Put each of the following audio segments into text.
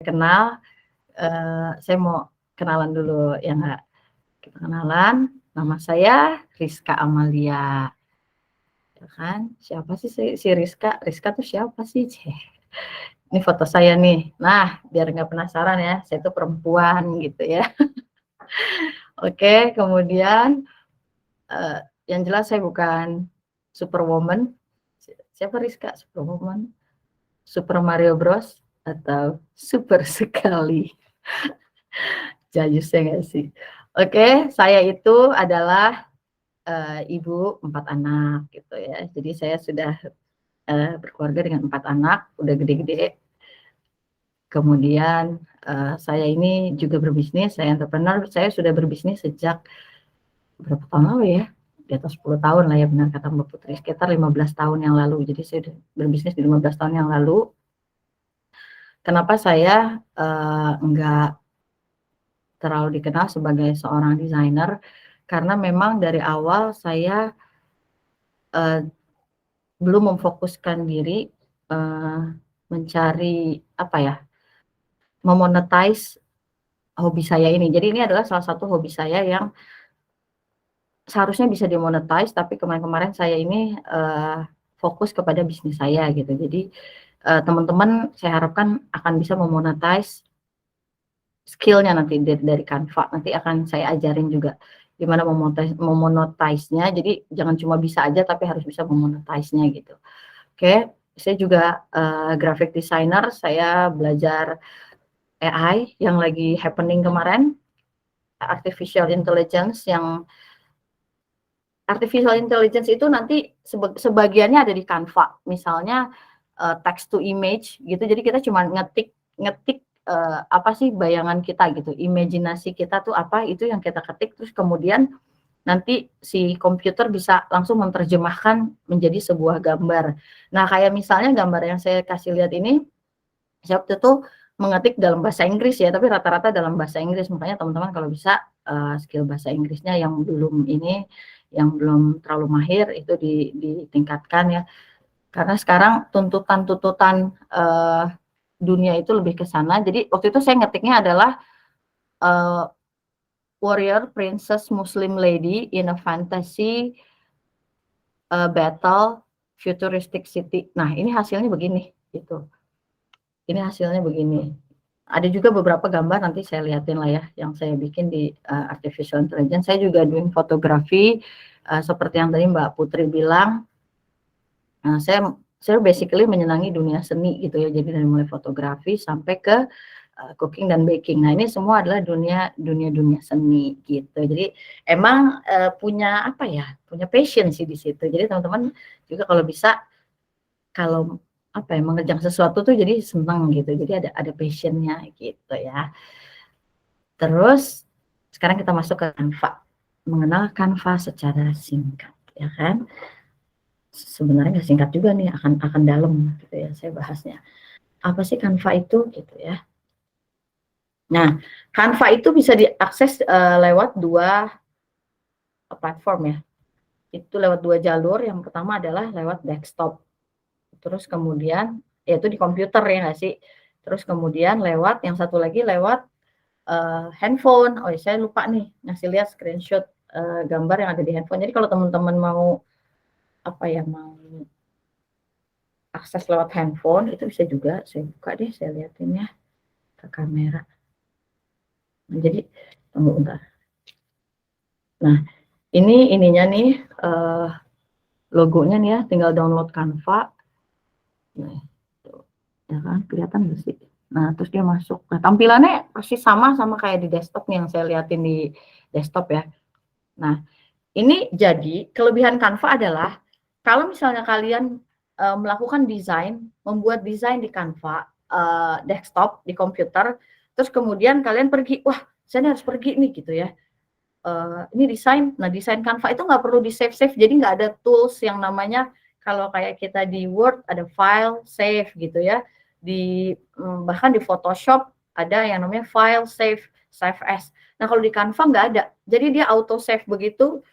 Kenal, saya mau kenalan dulu ya nggak? Kita kenalan, nama saya Rizka Amalia, ya kan. Siapa sih si Rizka? Rizka tuh siapa sih? Ini foto saya nih. Nah, biar nggak penasaran ya, saya tuh perempuan gitu ya. Oke, kemudian yang jelas saya bukan superwoman. Siapa Rizka? Superwoman? Super Mario Bros atau super sekali? Jayus ya nggak sih? Oke, saya itu adalah ibu 4 anak gitu ya. Jadi saya sudah berkeluarga dengan 4 anak, udah gede-gede. Kemudian saya ini juga berbisnis, saya entrepreneur, saya sudah berbisnis sejak berapa tahun lalu ya? Di atas 10 tahun lah ya, benar kata Mbak Putri, sekitar 15 tahun yang lalu. Jadi saya sudah berbisnis di 15 tahun yang lalu. Kenapa saya enggak terlalu dikenal sebagai seorang desainer? Karena memang dari awal saya belum memfokuskan diri mencari apa ya, memonetize hobi saya ini. Jadi ini adalah salah satu hobi saya yang seharusnya bisa dimonetize, tapi kemarin-kemarin saya ini fokus kepada bisnis saya gitu. Jadi teman-teman saya harapkan akan bisa memonetize skill-nya nanti dari Canva. Nanti akan saya ajarin juga gimana memonetize-nya. Jadi jangan cuma bisa aja tapi harus bisa memonetize-nya gitu. Oke, saya juga graphic designer, saya belajar AI yang lagi happening kemarin, artificial intelligence itu nanti sebagiannya ada di Canva. Misalnya text to image gitu. Jadi kita cuma ngetik apa sih bayangan kita gitu. Imajinasi kita tuh apa, itu yang kita ketik terus kemudian nanti si komputer bisa langsung menerjemahkan menjadi sebuah gambar. Nah, kayak misalnya gambar yang saya kasih lihat ini, saya waktu itu mengetik dalam bahasa Inggris ya, tapi rata-rata dalam bahasa Inggris. Makanya teman-teman kalau bisa skill bahasa Inggrisnya yang belum terlalu mahir itu ditingkatkan ya. Karena sekarang tuntutan dunia itu lebih ke sana. Jadi waktu itu saya ngetiknya adalah warrior princess Muslim lady in a fantasy battle futuristic city. Nah, ini hasilnya begini gitu. Ini hasilnya begini. Ada juga beberapa gambar nanti saya lihatin lah ya yang saya bikin di artificial intelligence. Saya juga doing fotografi seperti yang tadi Mbak Putri bilang. Saya basically menyenangi dunia seni gitu ya. Jadi dari mulai fotografi sampai ke cooking dan baking. Nah, ini semua adalah dunia seni gitu. Jadi emang punya apa ya? Punya passion sih di situ. Jadi teman-teman juga kalau bisa kalau apa ya, mengerjakan sesuatu tuh jadi senang gitu. Jadi ada passion-nya gitu ya. Terus sekarang kita masuk ke Canva. Mengenal Canva secara singkat ya kan. Sebenarnya nggak singkat juga nih, akan dalam gitu ya saya bahasnya. Apa sih Canva itu gitu ya. Nah, Canva itu bisa diakses lewat 2 platform ya. Itu lewat 2 jalur. Yang pertama adalah lewat desktop. Terus kemudian yaitu di komputer ya nggak sih. Terus kemudian lewat yang satu lagi lewat handphone. Oh, saya lupa nih ngasih lihat screenshot gambar yang ada di handphone. Jadi kalau teman-teman mau apa ya, mau akses lewat handphone itu bisa juga. Saya buka deh, saya lihatin ya ke kamera. Nah, jadi tunggu bentar. Nah, ini ininya nih logonya nih ya, tinggal download Canva. Nah, ya kan kelihatan nggak sih? Nah, terus dia masuk. Nah, tampilannya persis sama kayak di desktop nih yang saya liatin di desktop ya. Nah, ini jadi kelebihan Canva adalah kalau misalnya kalian melakukan desain, membuat desain di Canva desktop di komputer, terus kemudian kalian pergi, wah saya harus pergi nih gitu ya. Ini desain, nah desain Canva itu nggak perlu di save, jadi nggak ada tools yang namanya kalau kayak kita di Word ada file, save gitu ya. Bahkan di Photoshop ada yang namanya file, save as. Nah kalau di Canva nggak ada, jadi dia auto save begitu.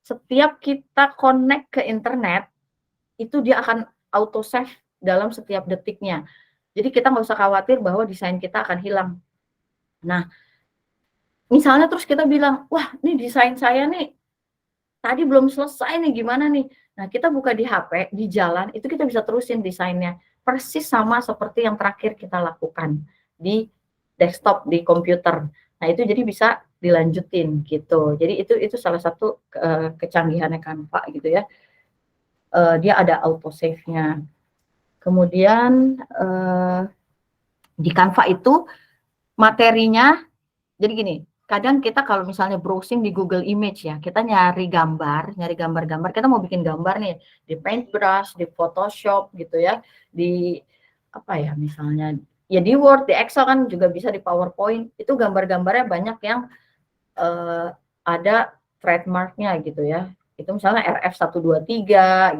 Setiap kita connect ke internet, itu dia akan auto save dalam setiap detiknya. Jadi kita nggak usah khawatir bahwa desain kita akan hilang. Nah, misalnya terus kita bilang, "Wah, ini desain saya nih tadi belum selesai nih, gimana nih?" Nah, kita buka di HP, di jalan, itu kita bisa terusin desainnya. Persis sama seperti yang terakhir kita lakukan di desktop, di komputer. Nah, itu jadi bisa dilanjutin gitu. Jadi itu salah satu, kecanggihannya Canva gitu ya. Dia ada auto save-nya. Kemudian, di Canva itu materinya jadi gini, kadang kita kalau misalnya browsing di Google Image ya, kita nyari gambar-gambar, kita mau bikin gambar nih di Paintbrush, di Photoshop gitu ya, di apa ya misalnya, ya di Word, di Excel kan juga bisa di PowerPoint, itu gambar-gambarnya banyak yang ada trademark-nya gitu ya. Itu misalnya RF123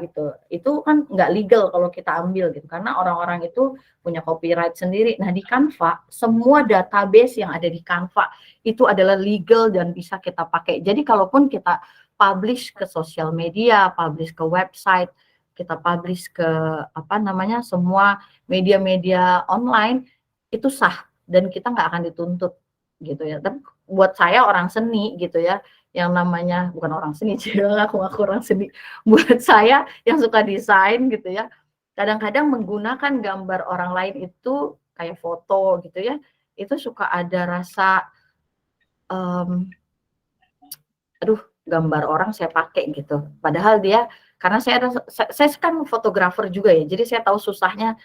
gitu. Itu kan nggak legal kalau kita ambil gitu, karena orang-orang itu punya copyright sendiri. Nah, di Canva, semua database yang ada di Canva itu adalah legal dan bisa kita pakai. Jadi kalaupun kita publish ke sosial media, publish ke website, kita publish ke apa namanya, semua media-media online, itu sah dan kita nggak akan dituntut gitu ya. Tapi buat saya orang seni gitu ya, yang namanya bukan orang seni sih, ngaku-ngaku orang seni. Buat saya yang suka desain gitu ya, kadang-kadang menggunakan gambar orang lain itu kayak foto gitu ya, itu suka ada rasa, mmm, aduh gambar orang saya pakai gitu. Padahal dia karena saya kan fotografer juga ya, jadi saya tahu susahnya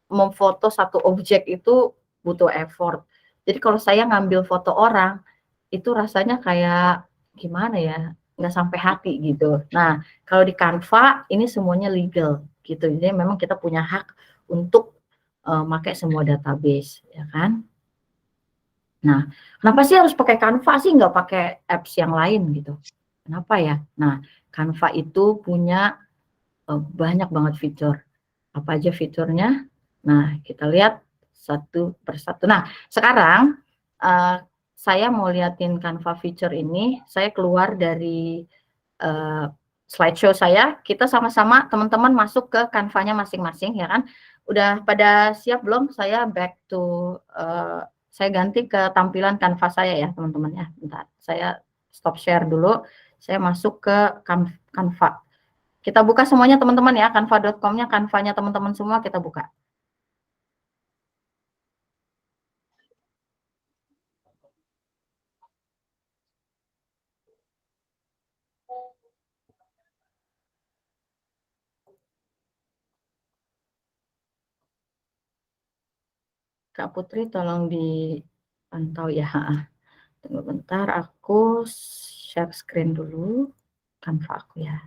memfoto satu objek itu butuh effort. Jadi kalau saya ngambil foto orang, itu rasanya kayak gimana ya, nggak sampai hati gitu. Nah, kalau di Canva ini semuanya legal gitu. Jadi memang kita punya hak untuk, make semua database, ya kan. Nah, kenapa sih harus pakai Canva sih, nggak pakai apps yang lain gitu? Kenapa ya? Nah, Canva itu punya, banyak banget fitur. Apa aja fiturnya? Nah, kita lihat satu persatu. Nah, sekarang, saya mau liatin Canva feature ini, saya keluar dari, eee, slideshow saya, kita sama-sama teman-teman masuk ke Canva-nya masing-masing ya kan. Udah pada siap belum? Saya back to, saya ganti ke tampilan Canva saya ya teman-teman ya, bentar, saya stop share dulu, saya masuk ke Canva. Kita buka semuanya teman-teman ya, canva.com-nya, Canva-nya teman-teman semua kita buka. Kak Putri tolong dipantau ya, heeh. Tunggu bentar aku share screen dulu, Canva aku ya.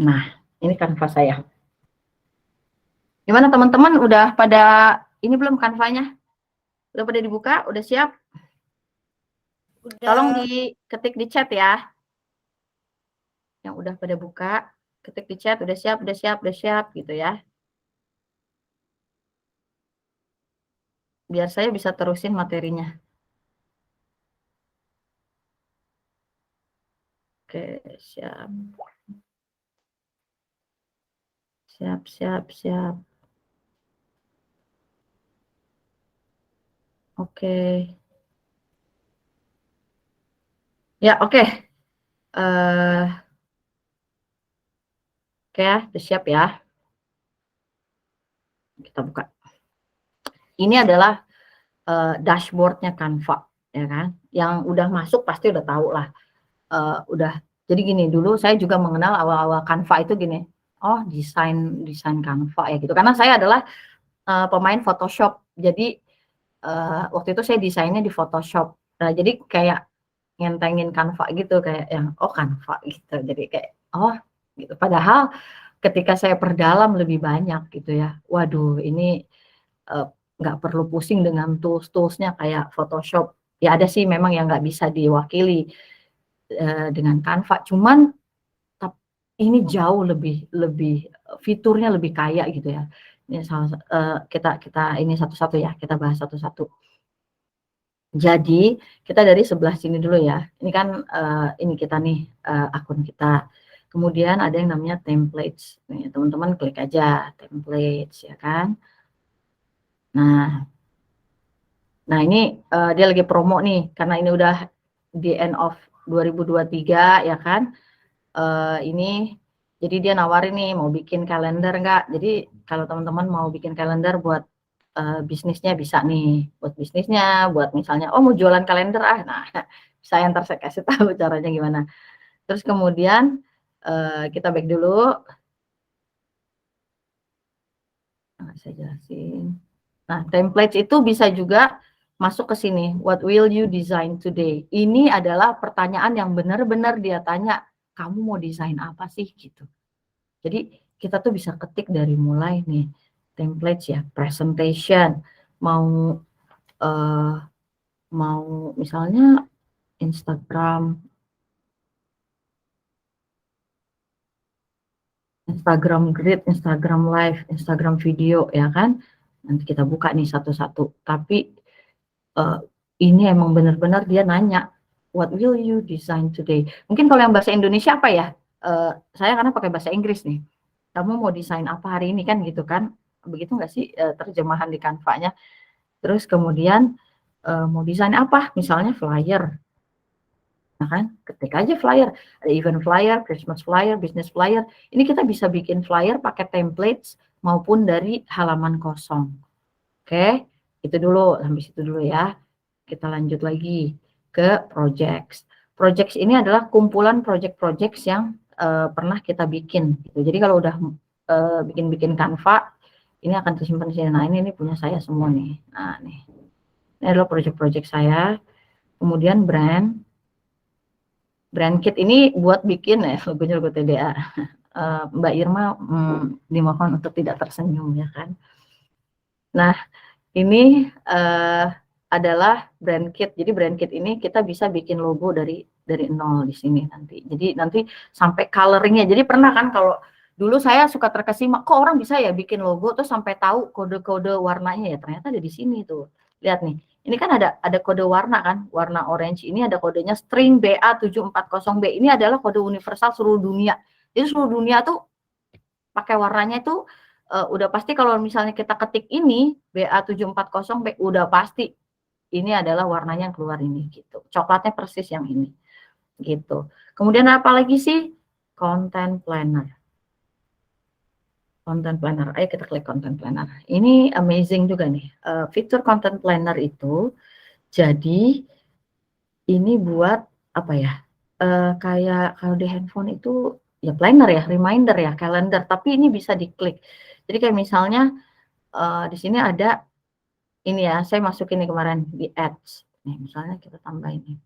Nah, ini Canva saya. Gimana teman-teman udah pada ini belum Canva-nya? Udah pada dibuka? Udah siap? Tolong Udah. diketik di chat ya. Yang udah pada buka, ketik di chat, udah siap, udah siap, udah siap gitu ya. Biar saya bisa terusin materinya. Oke, siap. Siap, siap, siap. Oke. Ya, oke. Oke ya, udah siap ya. Kita buka. Ini adalah dashboard-nya Canva, ya kan. Yang udah masuk pasti udah tahu lah. Udah. Jadi gini, dulu saya juga mengenal awal-awal Canva itu gini, oh desain desain Canva ya gitu. Karena saya adalah pemain Photoshop. Jadi waktu itu saya desainnya di Photoshop. Nah, jadi kayak ngentengin Canva gitu kayak yang oh Canva gitu. Jadi kayak oh gitu. Padahal ketika saya perdalam lebih banyak gitu ya. Waduh, ini eee, nggak perlu pusing dengan tools-toolsnya kayak Photoshop. Ya ada sih memang yang nggak bisa diwakili, dengan Canva, cuman ini jauh lebih lebih, fiturnya lebih kaya gitu ya. Ini kita kita ini satu-satu ya, kita bahas satu-satu. Jadi, kita dari sebelah sini dulu ya. Ini kan, ini kita nih, akun kita. Kemudian ada yang namanya templates. Nih, teman-teman klik aja templates ya kan. Nah, ini dia lagi promo nih karena ini udah di end of 2023 ya kan. Ini jadi dia nawarin nih mau bikin kalender nggak. Jadi kalau teman-teman mau bikin kalender buat bisnisnya bisa nih, buat bisnisnya, buat misalnya mau jualan kalender nah saya ntar saya kasih tahu caranya gimana. Terus kemudian kita back dulu. Nah, saya jelasin. Nah, templates itu bisa juga masuk ke sini. What will you design today? Ini adalah pertanyaan yang benar-benar dia tanya, kamu mau desain apa sih gitu. Jadi kita tuh bisa ketik dari mulai nih templates ya, presentation, mau mau misalnya Instagram Grid, Instagram Live, Instagram video ya kan. Nanti kita buka nih satu-satu. Tapi ini emang benar-benar dia nanya, what will you design today? Mungkin kalau yang bahasa Indonesia apa ya? Saya karena pakai bahasa Inggris nih. Kamu mau desain apa hari ini kan gitu kan? Begitu nggak sih terjemahan di Canva-nya? Terus kemudian mau desain apa? Misalnya flyer. Nah kan, ketik aja flyer. Ada event flyer, Christmas flyer, business flyer. Ini kita bisa bikin flyer pakai templates maupun dari halaman kosong. Oke, itu dulu, sampai situ dulu ya. Kita lanjut lagi ke projects. Projects ini adalah kumpulan project-projects yang pernah kita bikin. Gitu. Jadi kalau udah bikin-bikin Canva, ini akan tersimpan di sini. Nah ini punya saya semua nih. Nah nih, ini adalah project-project saya. Kemudian brand kit ini buat bikin ya logonya logo TDA. Mbak Irma dimohon untuk tidak tersenyum ya kan. Nah ini adalah brand kit. Jadi brand kit ini kita bisa bikin logo dari nol di sini nanti. Jadi nanti sampai coloringnya. Jadi pernah kan kalau dulu saya suka terkesima, kok orang bisa ya bikin logo tuh sampai tahu kode-kode warnanya ya. Ternyata ada di sini tuh. Lihat nih. Ini kan ada kode warna kan, warna orange ini ada kodenya string BA740B. Ini adalah kode universal seluruh dunia. Jadi seluruh dunia tuh pakai warnanya itu udah pasti kalau misalnya kita ketik ini BA740B udah pasti ini adalah warnanya yang keluar ini gitu. Coklatnya persis yang ini gitu. Kemudian apa lagi sih? Content planner. Content planner. Ayo kita klik content planner. Ini amazing juga nih. Fitur content planner itu jadi ini buat apa ya? Kayak kalau di handphone itu ya planner ya, reminder ya, calendar, tapi ini bisa diklik. Jadi kayak misalnya di sini ada ini ya, saya masukin nih kemarin di ads. Nih, misalnya kita tambah ini.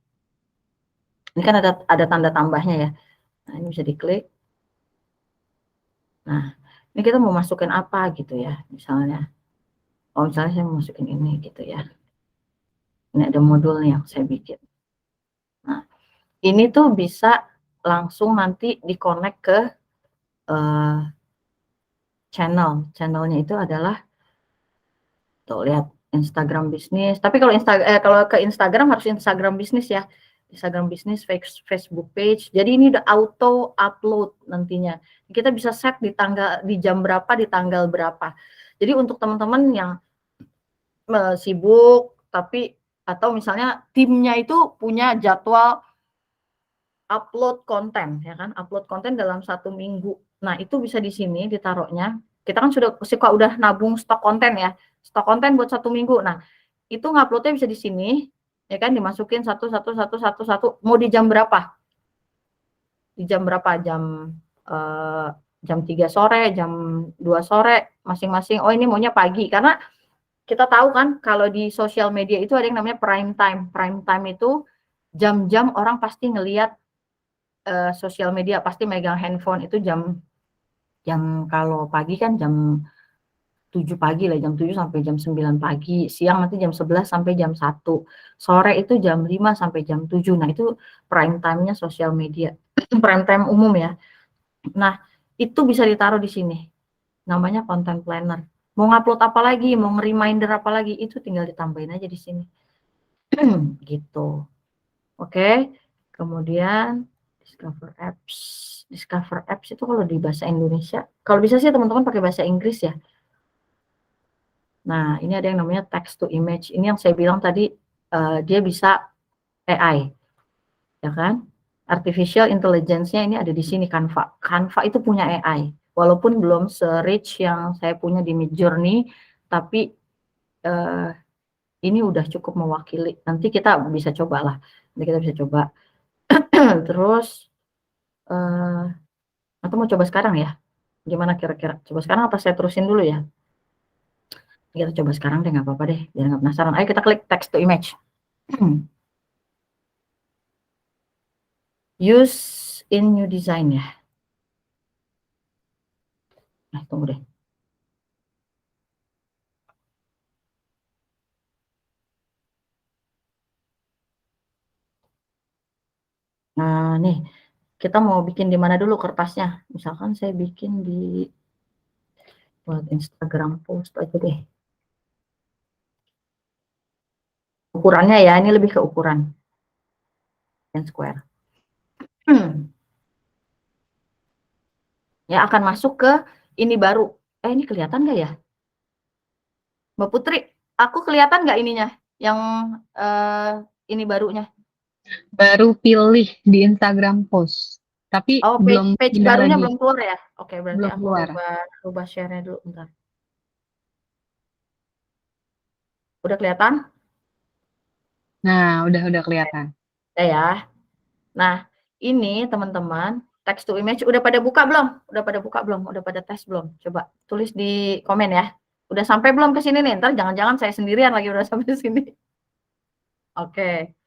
Ini kan ada tanda tambahnya ya. Nah, ini bisa diklik. Nah, ini kita mau masukin apa gitu ya, misalnya. Oh, misalnya saya mau masukin ini gitu ya. Ini ada modulnya yang saya bikin. Nah, ini tuh bisa langsung nanti di-connect ke channelnya itu adalah tuh lihat Instagram bisnis. Tapi kalau kalau ke Instagram harus Instagram bisnis ya. Instagram bisnis, Facebook page. Jadi ini udah auto upload nantinya. Kita bisa set di jam berapa, di tanggal berapa. Jadi untuk teman-teman yang sibuk tapi atau misalnya timnya itu punya jadwal upload konten ya kan, upload konten dalam 1 minggu. Nah, itu bisa di sini ditaruhnya. Kita kan suka udah nabung stok konten ya. Stok konten buat 1 minggu. Nah, itu nguploadnya bisa di sini ya kan, dimasukin satu mau di jam berapa? Di jam berapa? Jam 3 sore, jam 2 sore masing-masing. Oh, ini maunya pagi karena kita tahu kan kalau di sosial media itu ada yang namanya prime time. Prime time itu jam-jam orang pasti ngelihat sosial media, pasti megang handphone itu jam kalau pagi kan jam 7 pagi lah, jam 7 sampai jam 9 pagi, siang nanti jam 11 sampai jam 1, sore itu jam 5 sampai jam 7. Nah, itu prime time-nya sosial media. Prime time umum ya. Nah, itu bisa ditaruh di sini. Namanya content planner. Mau ngupload apa lagi, mau nge-reminder apa lagi, itu tinggal ditambahin aja di sini. Gitu. Oke. Kemudian di Discover Apps itu kalau di bahasa Indonesia, kalau bisa sih teman-teman pakai bahasa Inggris ya. Nah, ini ada yang namanya text to image. Ini yang saya bilang tadi, dia bisa AI, ya kan? Artificial intelligence-nya ini ada di sini, Canva. Canva itu punya AI, walaupun belum se-rich yang saya punya di Midjourney, tapi ini udah cukup mewakili. Nanti kita bisa cobalah, nanti kita bisa coba. Terus, atau mau coba sekarang ya? Gimana kira-kira? Coba sekarang apa saya terusin dulu ya? Kita coba sekarang deh, nggak apa-apa deh, biar nggak penasaran. Ayo kita klik text to image. Use in new design ya. Nah, tunggu deh. Nah, nih, kita mau bikin di mana dulu kertasnya? Misalkan saya bikin di buat Instagram post aja deh. Ukurannya ya, ini lebih ke ukuran yang square. Ya, akan masuk ke ini baru. Ini kelihatan nggak ya? Mbak Putri, aku kelihatan nggak ininya? Yang ini barunya? Baru pilih di Instagram post, tapi Oh, belum page pindah barunya lagi, belum keluar ya? Oke, berarti belum aku keluar. rubah share-nya dulu, bentar. Udah kelihatan? Nah, udah kelihatan. Ya. Nah, ini teman-teman, text to image udah pada buka belum? Udah pada buka belum? Udah pada tes belum? Coba tulis di komen ya. Udah sampai belum ke sini nih? Ntar jangan-jangan saya sendirian lagi udah sampai sini. Oke.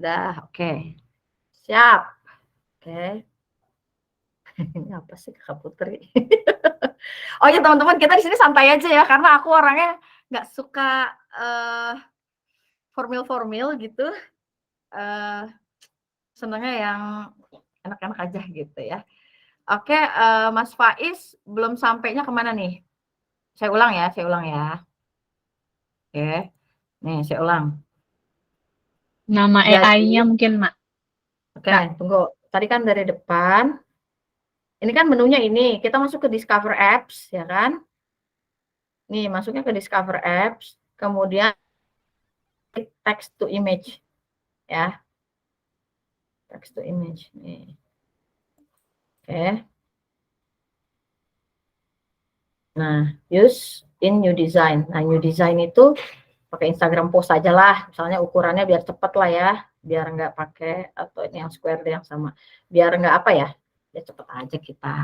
Udah, oke. Siap. Oke. Ini apa sih Kak Putri? Oh ya teman-teman, kita di sini santai aja ya, karena aku orangnya nggak suka formil-formil gitu. Senangnya yang enak-enak aja gitu ya. Oke, Mas Faiz belum sampainya kemana nih? Saya ulang ya. Oke, nih saya ulang. Nama AI-nya Jadi, mungkin, Mak. oke, Kak, tunggu. Tadi kan dari depan, ini kan menunya ini, kita masuk ke Discover Apps, ya kan? Nih, masuknya ke Discover Apps, kemudian text to image, ya. Text to image, nih. Oke. Nah, use in new design. Nah, new design itu pakai Instagram post aja lah, misalnya ukurannya biar cepet lah ya, biar nggak pakai atau ini yang square yang sama, biar nggak apa ya, biar cepet aja kita.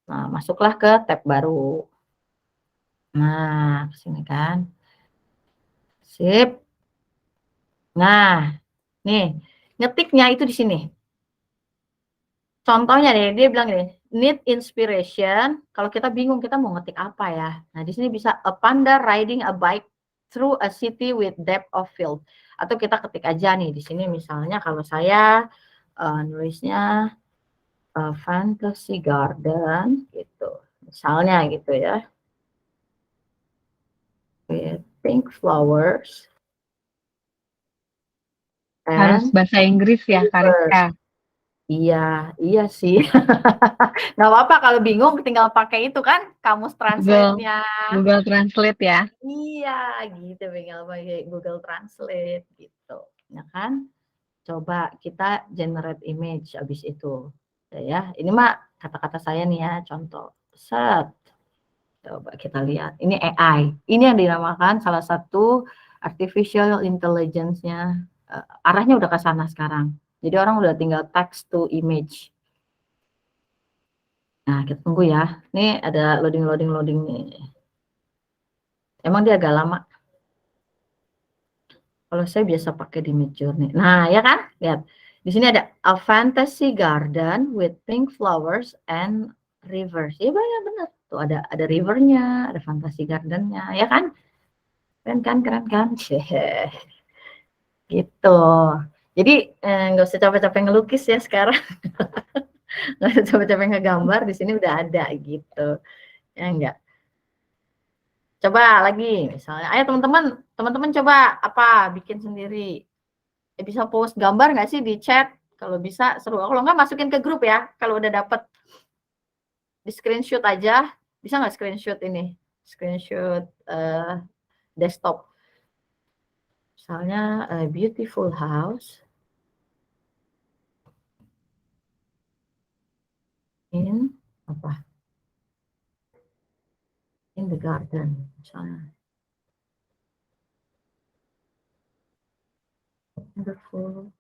Nah, masuklah ke tab baru. Nah, kesini kan, sip. Nah, nih ngetiknya itu di sini. Contohnya nih, dia bilang gini, need inspiration. Kalau kita bingung kita mau ngetik apa ya. Nah, di sini bisa a panda riding a bike through a city with depth of field. Atau kita ketik aja nih di sini misalnya kalau saya nulisnya fantasy garden gitu. Misalnya gitu ya. With pink flowers harus and bahasa Inggris ya, rivers. Kariska. Iya, iya sih. Nggak apa-apa kalau bingung tinggal pakai itu kan, kamus Google, translate-nya. Google Translate ya. Iya, gitu tinggal pakai Google Translate gitu. Ya kan? Coba kita generate image habis itu. Ya, ini mah kata-kata saya nih ya, contoh. Set. Coba kita lihat. Ini AI. Ini yang dinamakan salah satu artificial intelligence-nya. Arahnya udah ke sana sekarang. Jadi orang udah tinggal text to image. Nah, kita tunggu ya. Ini ada loading nih. Emang dia agak lama. Kalau saya biasa pakai di Midjourney. Nah, ya kan? Lihat. Di sini ada a fantasy garden with pink flowers and rivers. Iya, ya benar. Tuh ada rivernya, ada fantasy gardennya, ya kan? Keren kan? Gitu. Jadi nggak usah capek-capek ngelukis ya sekarang. Nggak usah capek-capek ngegambar. Di sini udah ada gitu. Ya enggak. Coba lagi misalnya. Ayo teman-teman coba apa bikin sendiri. bisa post gambar nggak sih di chat? Kalau bisa seru. Kalau nggak masukin ke grup ya. Kalau udah dapet di screenshot aja. Bisa nggak screenshot ini? Screenshot desktop. Misalnya beautiful house in apa? In the garden misalnya. Wonderful.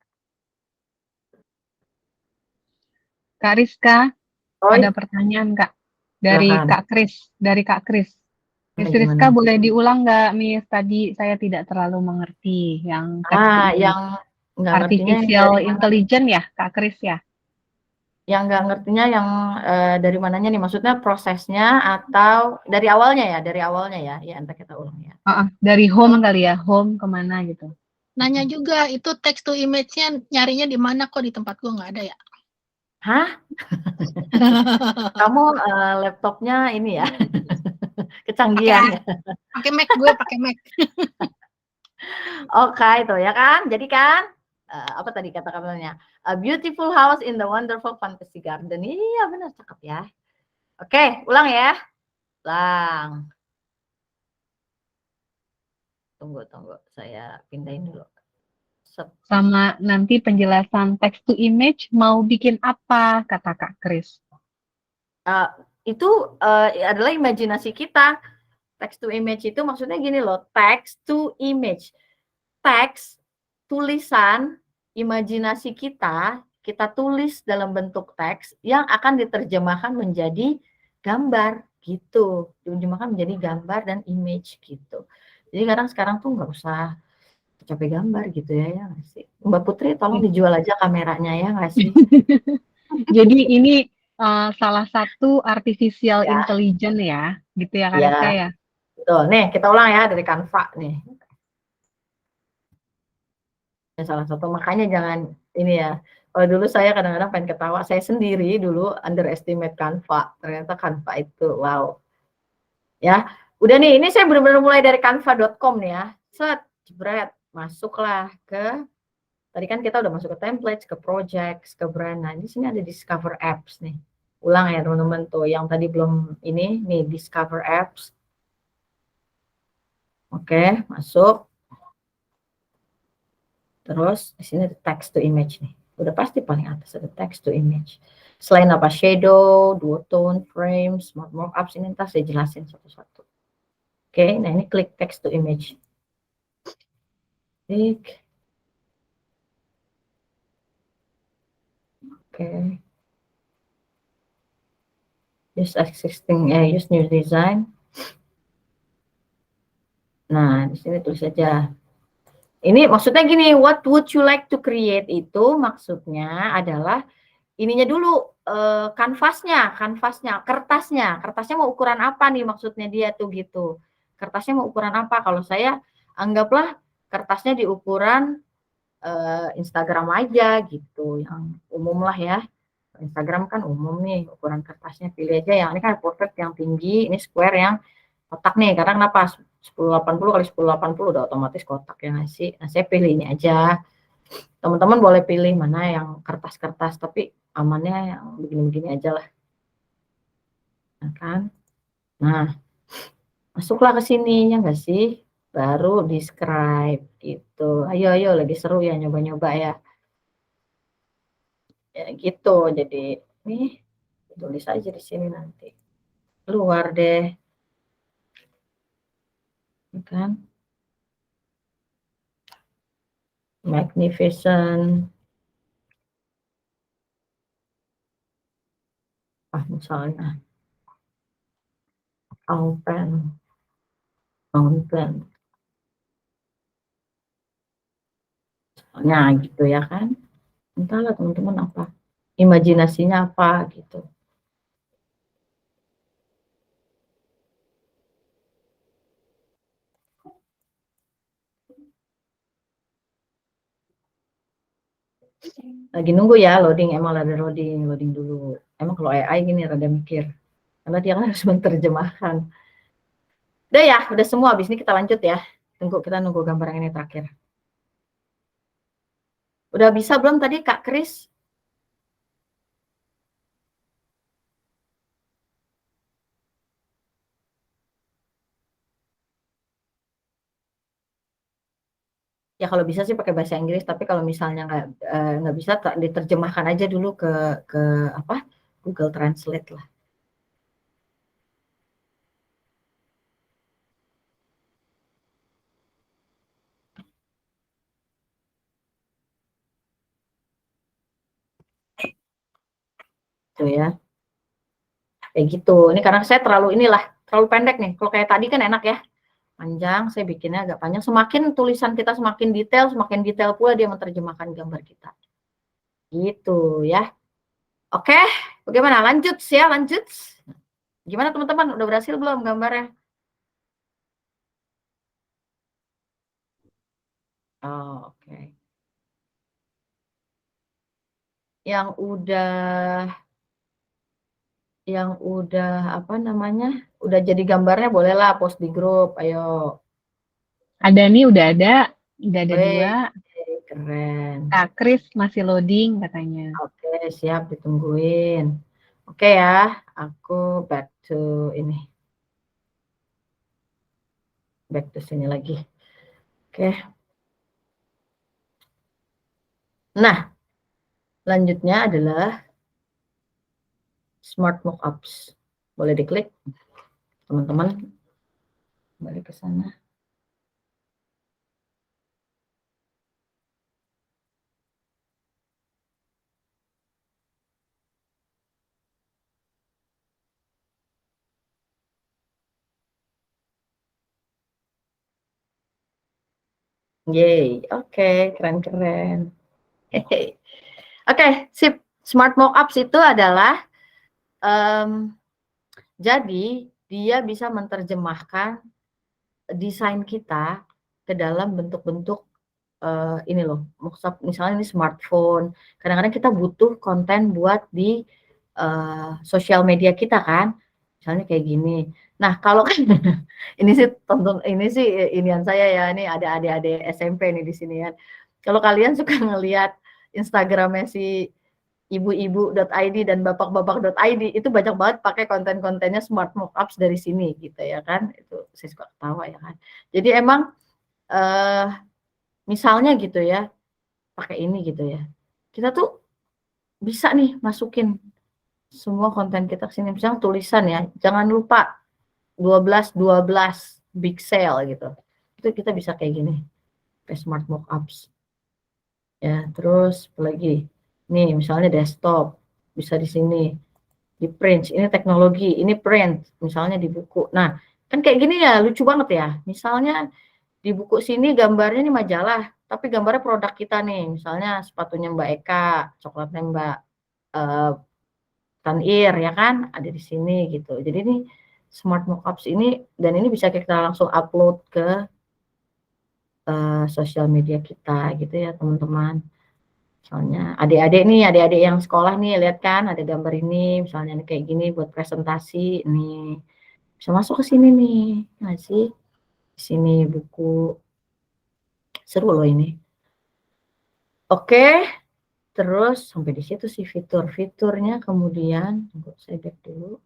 Kak Rizka, Oh, ada pertanyaan Kak dari silakan. Kak Kris, Miss Rizka Gimana? boleh diulang nggak, Miss? Tadi saya tidak terlalu mengerti yang text to image. Yang nggak ngertinya yang Artificial dari mana? intelligence ya, Kak Kris ya? Yang nggak ngertinya yang dari mananya nih? Maksudnya prosesnya atau dari awalnya ya? Dari awalnya ya? Ya, entar kita ulang ya. Dari home kali ya, home kemana gitu. Nanya juga, itu text to image-nya nyarinya di mana, kok di tempat gua nggak ada ya? Hah? Kamu laptopnya ini ya? Kecanggihan ya? Pakai Mac, gue pakai Mac. Oke, itu ya kan? Jadi kan, apa tadi kata-katanya? A beautiful house in the wonderful fantasy garden. Iya, benar, cakep ya. Oke, ulang ya. Ulang. Tunggu. Saya pindahin dulu. Sama nanti penjelasan text to image mau bikin apa, kata Kak Kris. Itu adalah imajinasi kita. Text to image itu maksudnya gini loh, text to image. Teks, tulisan, imajinasi kita tulis dalam bentuk teks yang akan diterjemahkan menjadi gambar gitu. Diterjemahkan menjadi gambar dan image gitu. Jadi sekarang tuh nggak usah capek gambar gitu ya nggak sih? Mbak Putri tolong dijual aja kameranya ya nggak sih? Jadi ini salah satu artificial Ya, intelligence ya, gitu ya Kak ya, Rizka ya. betul. Nih kita ulang ya dari Canva nih. Ya, salah satu makanya jangan ini ya. Kalau dulu saya kadang-kadang pengen ketawa, saya sendiri dulu underestimate Canva. Ternyata Canva itu wow. Ya, udah nih, ini saya benar-benar mulai dari canva.com nih ya. Set, jebret, masuklah ke tadi kan kita udah masuk ke templates, ke projects, ke brand. Nah, di sini ada discover apps nih. Ulang ya teman-teman tuh yang tadi belum ini nih discover apps. Oke, masuk. Terus di sini ada text to image nih. Udah pasti paling atas ada text to image. Selain apa shadow, dual tone, frame, smart mockups ini ntar saya jelasin satu-satu. Oke, nah ini klik text to image. Klik. Oke. Use existing, use new design. Nah, di sini tulis saja. Ini maksudnya gini, what would you like to create itu maksudnya adalah ininya dulu kanvasnya, kertasnya mau ukuran apa nih maksudnya dia tuh gitu. Kertasnya mau ukuran apa? Kalau saya anggaplah kertasnya di ukuran Instagram aja gitu, yang umum lah ya. Instagram kan umum nih ukuran kertasnya, pilih aja yang ini kan portrait yang tinggi, ini square yang kotak nih, karena kenapa 1080 kali 1080 udah otomatis kotak ya nggak sih. Nah saya pilih ini aja, teman-teman boleh pilih mana yang kertas-kertas tapi amannya yang begini-begini aja lah. Nah kan, nah masuklah ke sini ya nggak sih, baru describe gitu. Ayo lagi seru ya nyoba-nyoba ya. Ya gitu, jadi nih tulis aja di sini nanti. Keluar deh. Kan? Magnificent. Misalnya fountain. Nah, gitu ya kan. Entahlah teman-teman apa. Imajinasinya apa gitu. Lagi nunggu ya loading, emang ada loading dulu. Emang kalau AI gini rada mikir. Karena dia kan harus menerjemahkan. Udah ya, udah semua. Habis ini kita lanjut ya. Kita nunggu gambar yang ini terakhir. Udah bisa belum tadi Kak Kris? Ya kalau bisa sih pakai bahasa Inggris, tapi kalau misalnya nggak bisa diterjemahkan aja dulu ke apa Google Translate lah. Tuh ya, kayak gitu. Ini karena saya terlalu pendek nih. Kalau kayak tadi kan enak ya, panjang. Saya bikinnya agak panjang. Semakin tulisan kita semakin detail pula dia menerjemahkan gambar kita. Gitu ya. Oke, bagaimana? Lanjut ya, lanjut. Gimana teman-teman? Udah berhasil belum gambarnya? Oh, oke. Yang udah apa namanya? Udah jadi gambarnya bolehlah post di grup. Ayo. Ada nih, udah ada Weh, 2. keren. Kak Kris masih loading katanya. Oke, siap ditungguin. Oke ya, aku back to ini. Back to sini lagi. Oke. Nah, lanjutnya adalah Smart Mockups. Boleh diklik, teman-teman. Balik ke sana. Yeay, oke, keren-keren. Oke, sip. Smart Mockups itu adalah jadi dia bisa menerjemahkan desain kita ke dalam bentuk-bentuk ini loh, misalnya ini smartphone. Kadang-kadang kita butuh konten buat di sosial media kita kan, misalnya kayak gini. Nah kalau kan ini sih tonton ini sih inian saya ya, ini ada adik-adik SMP nih di sini ya. Kalau kalian suka ngelihat Instagramnya si ibu-ibu.id dan bapak-bapak.id itu banyak banget pakai konten-kontennya smart mockups dari sini gitu ya kan, itu saya suka ketawa ya kan. Jadi emang misalnya gitu ya, pakai ini gitu ya, kita tuh bisa nih masukin semua konten kita ke sini, misalnya tulisan ya, jangan lupa 12 big sale gitu, itu kita bisa kayak gini, kayak smart mockups ya. Terus apalagi nih, misalnya desktop bisa di sini, di print, ini teknologi, ini print, misalnya di buku. Nah kan kayak gini ya, lucu banget ya, misalnya di buku sini gambarnya nih majalah, tapi gambarnya produk kita nih, misalnya sepatunya Mbak Eka, coklatnya Mbak Tanir ya kan, ada di sini gitu. Jadi ini smart mockups ini, dan ini bisa kita langsung upload ke sosial media kita gitu ya teman-teman. Misalnya adik-adik yang sekolah nih, lihat kan ada gambar ini, misalnya nih kayak gini buat presentasi nih, bisa masuk ke sini nih, nggak sih? Di sini buku, seru loh ini. Oke, terus sampai di situ sih fitur-fiturnya. Kemudian tunggu, saya back dulu,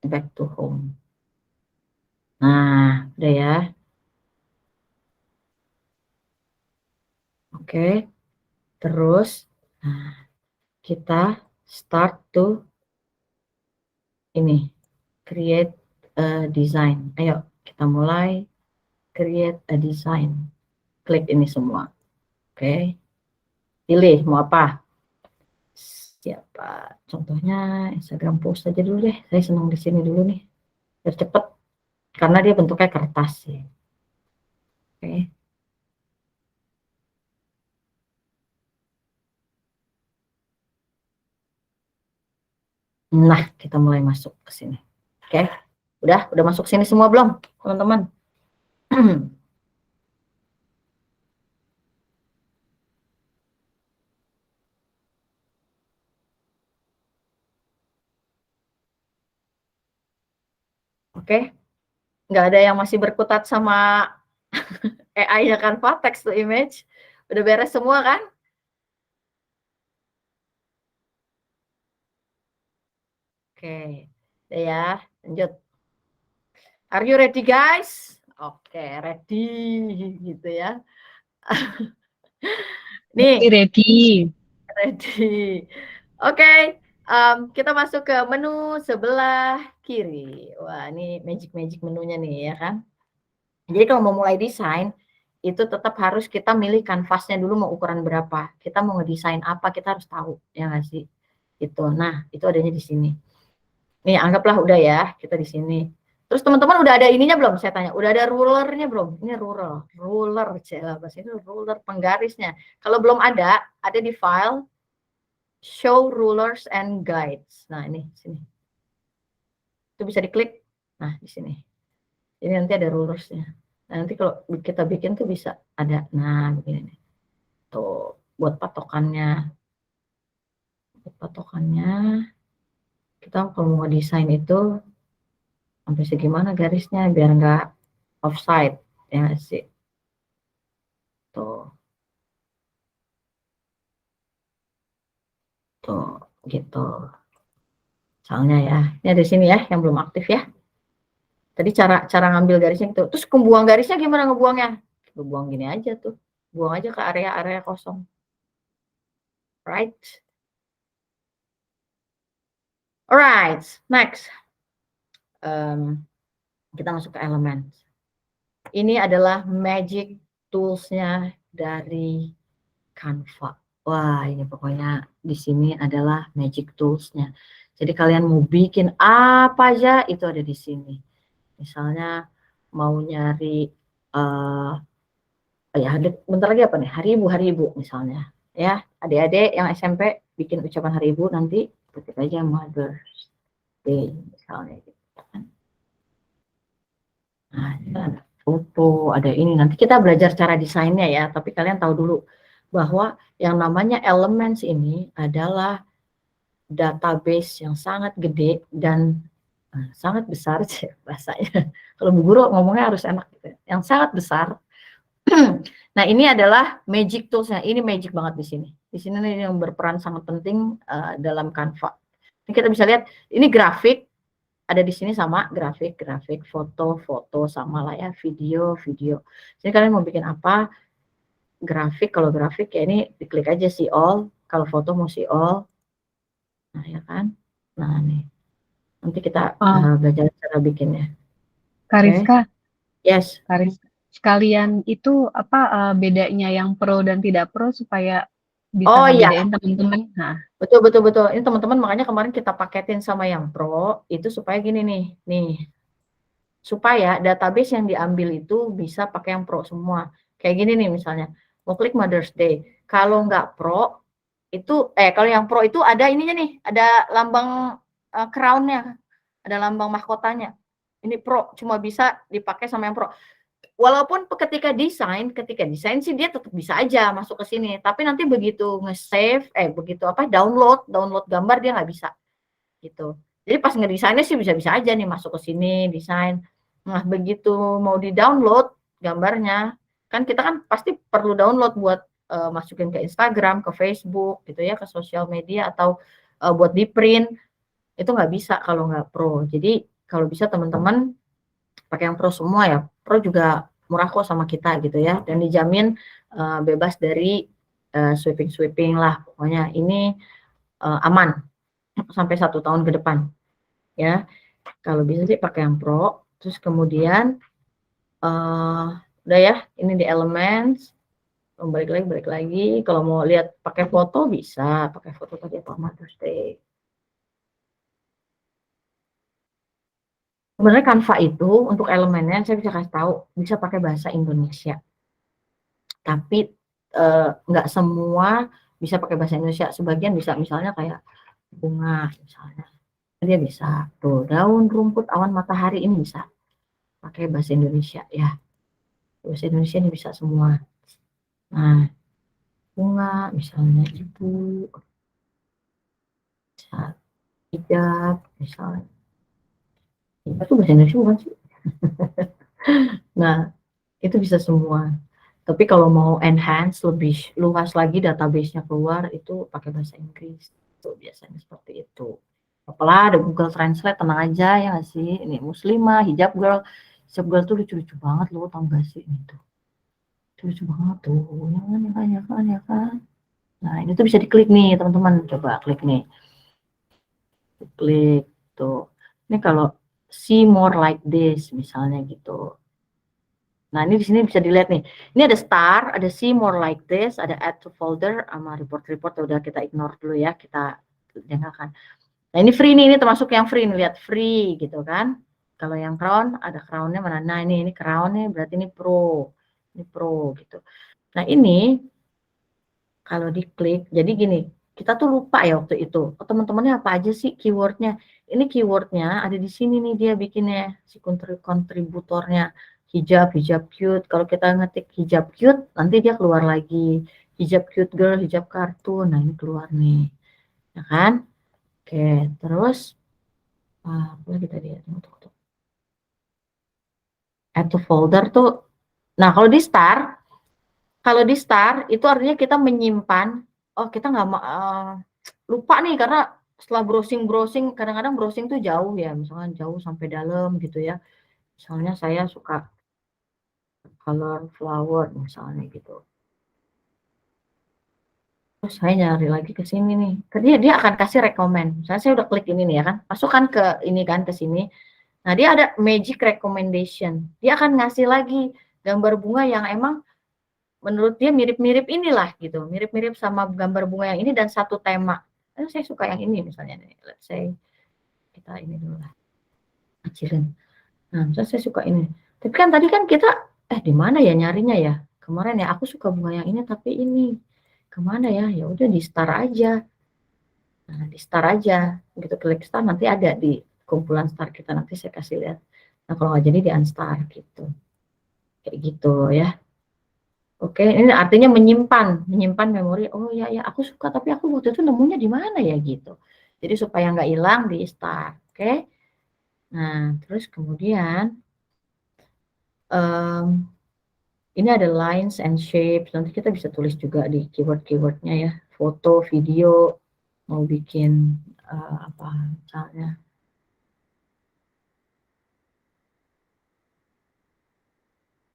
back to home. Nah udah ya. Oke, terus nah, kita start to ini, create a design. Ayo kita mulai create a design. Klik ini semua. Oke, pilih mau apa. Siapa contohnya, Instagram post aja dulu deh, saya senang di sini dulu nih biar cepet, karena dia bentuknya kertas sih. Oke. Nah, kita mulai masuk ke sini. Oke, udah masuk sini semua belum, teman-teman? Oke, nggak ada yang masih berkutat sama AI-nya Canva, text to image. Udah beres semua kan? Oke, udah ya, lanjut. Are you ready guys? Oke, ready gitu ya. Nih, Ready. ready. Oke, kita masuk ke menu sebelah kiri. Wah, ini magic menunya nih ya kan. Jadi kalau mau mulai desain, itu tetap harus kita milih kanvasnya dulu mau ukuran berapa. Kita mau ngedesain apa, kita harus tahu, ya nggak sih? Itu. Nah, itu adanya di sini. Nih, anggaplah udah ya, kita di sini. Terus teman-teman udah ada ininya belum? Saya tanya, udah ada rulernya belum? Ini ruler, bahasa ini ruler penggarisnya. Kalau belum ada di file show rulers and guides. Nah, ini sini. Itu bisa diklik. Nah, di sini. Ini nanti ada rulersnya. Nah, nanti kalau kita bikin tuh bisa ada. Nah, begini nih. Tuh, buat patokannya. Buat patokannya, kita kalau mau desain itu sampai segimana garisnya biar nggak offside ya sih. Tuh, tuh, gitu. Soalnya ya, ini ada sini ya yang belum aktif ya. Tadi cara ngambil garisnya gitu. Terus pembuang garisnya gimana ngebuangnya? Lu buang gini aja tuh. Buang aja ke area-area kosong. Right? Alright, next. Kita masuk ke elemen. Ini adalah magic tools-nya dari Canva. Wah, ini pokoknya di sini adalah magic tools-nya. Jadi kalian mau bikin apa aja itu ada di sini. Misalnya mau nyari ya bentar lagi apa nih? Hari Ibu misalnya. Ya, adik-adik yang SMP bikin ucapan hari Ibu nanti ketik aja Mother's Day misalnya gitu kan. Nah, ada foto, ada ini. Nanti kita belajar cara desainnya ya, tapi kalian tahu dulu bahwa yang namanya Elements ini adalah database yang sangat gede dan sangat besar sih bahasanya. Kalau Bu Guru ngomongnya harus enak gitu. Yang sangat besar. Nah, ini adalah magic tools-nya. Ini magic banget di sini. Di sini nih yang berperan sangat penting dalam Canva. Ini kita bisa lihat, ini grafik ada di sini sama grafik, foto sama lah ya, video. Jadi kalian mau bikin apa? Grafik, kalau grafik ya ini diklik aja see all, kalau foto mau see all. Nah, ya kan? Nah, nih. Nanti kita belajar cara bikinnya. Kariska, Yes. Kariska. Sekalian itu apa bedanya yang pro dan tidak pro supaya bisa Oh iya, ngebedain teman-teman. Nah, betul. Ini teman-teman makanya kemarin kita paketin sama yang pro itu supaya gini nih. Supaya database yang diambil itu bisa pakai yang pro semua. Kayak gini nih misalnya, mau klik Mother's Day. Kalau nggak pro, itu kalau yang pro itu ada ininya nih, ada lambang crown-nya, ada lambang mahkotanya. Ini pro, cuma bisa dipakai sama yang pro. Walaupun ketika desain sih dia tetap bisa aja masuk ke sini. Tapi nanti begitu nge-save, begitu download gambar dia nggak bisa gitu. Jadi pas ngedesainnya sih bisa-bisa aja nih masuk ke sini desain. Nah, begitu mau di-download gambarnya, kan kita kan pasti perlu download buat masukin ke Instagram, ke Facebook gitu ya, ke sosial media atau buat di-print. Itu nggak bisa kalau nggak pro. Jadi kalau bisa teman-teman pakai yang pro semua ya. Pro juga murah kok sama kita gitu ya, dan dijamin bebas dari sweeping lah. Pokoknya ini aman sampai 1 tahun ke depan ya. Kalau bisa sih pakai yang pro. Terus kemudian udah ya, ini di elements. Balik lagi. Kalau mau lihat pakai foto bisa, pakai foto tadi apa Mother's Day. Sebenarnya Canva itu untuk elemennya saya bisa kasih tahu bisa pakai bahasa Indonesia. Tapi nggak semua bisa pakai bahasa Indonesia. Sebagian bisa, misalnya kayak bunga misalnya. Dia bisa tuh daun, rumput, awan, matahari, ini bisa pakai bahasa Indonesia ya. Bahasa Indonesia ini bisa semua. Nah, bunga misalnya ibu, bisa hijab misalnya. Hijab itu bahasa Indonesia bukan sih? Nah, Itu bisa semua. Tapi kalau mau enhance lebih luas lagi database-nya keluar itu pakai bahasa Inggris. Itu biasanya seperti itu. Apalah ada Google Translate, tenang aja ya nggak sih. Ini muslimah, hijab girl. Hijab girl tuh lucu-lucu banget loh, tau gak sih itu. Lucu banget tuh. Ya kan, ya kan, ya kan, ya kan. Nah, ini tuh bisa diklik nih, teman-teman. Coba klik nih. Klik tuh. Ini kalau see more like this misalnya gitu. Nah, ini di sini bisa dilihat nih. Ini ada star, ada see more like this, ada add to folder, sama report-report udah kita ignore dulu ya, kita jangankan. Nah, ini free nih, ini termasuk yang free nih, lihat free gitu kan. Kalau yang crown, ada crown-nya mana? Nah, ini crown nih, berarti ini pro. Ini pro gitu. Nah, ini kalau diklik, jadi gini, kita tuh lupa ya waktu itu. Oh, teman-temannya apa aja sih keywordnya? Ini keywordnya ada di sini nih dia bikinnya, si kontributornya. Hijab, hijab cute. Kalau kita ngetik hijab cute, nanti dia keluar lagi. Hijab cute girl, hijab kartun. Nah, ini keluar nih. Ya kan? Oke, terus apa lagi tadi ya? Tunggu. Add to folder tuh. Nah, kalau di start itu artinya kita menyimpan. Oh, kita nggak lupa nih karena setelah browsing kadang-kadang browsing tuh jauh ya, misalnya jauh sampai dalam gitu ya. Misalnya saya suka color flower misalnya gitu. Terus saya nyari lagi ke sini nih. Dia akan kasih rekomend. Misalnya saya udah klik ini nih ya kan. Masukkan ke ini kan ke sini. Nah, dia ada magic recommendation. Dia akan ngasih lagi gambar bunga yang emang menurut dia mirip-mirip inilah gitu. Mirip-mirip sama gambar bunga yang ini dan satu tema. Saya suka yang ini misalnya nih. Let's say kita ini dulu lah. Kecilin. Nah, misalnya saya suka ini. Tapi kan tadi kan kita di mana ya nyarinya ya? Kemarin ya aku suka bunga yang ini tapi ini kemana ya? Ya udah di start aja. Nah, di start aja. Begitu klik start nanti ada di kumpulan start kita nanti saya kasih lihat. Nah, kalau nggak jadi di unstar gitu. Kayak gitu ya. Oke, ini artinya menyimpan memori. Oh ya ya, aku suka tapi aku waktu itu nemunya di mana ya gitu. Jadi supaya nggak hilang di start. Oke. Nah, terus kemudian ini ada lines and shapes. Nanti kita bisa tulis juga di keyword-keywordnya ya. Foto, video, mau bikin apa misalnya.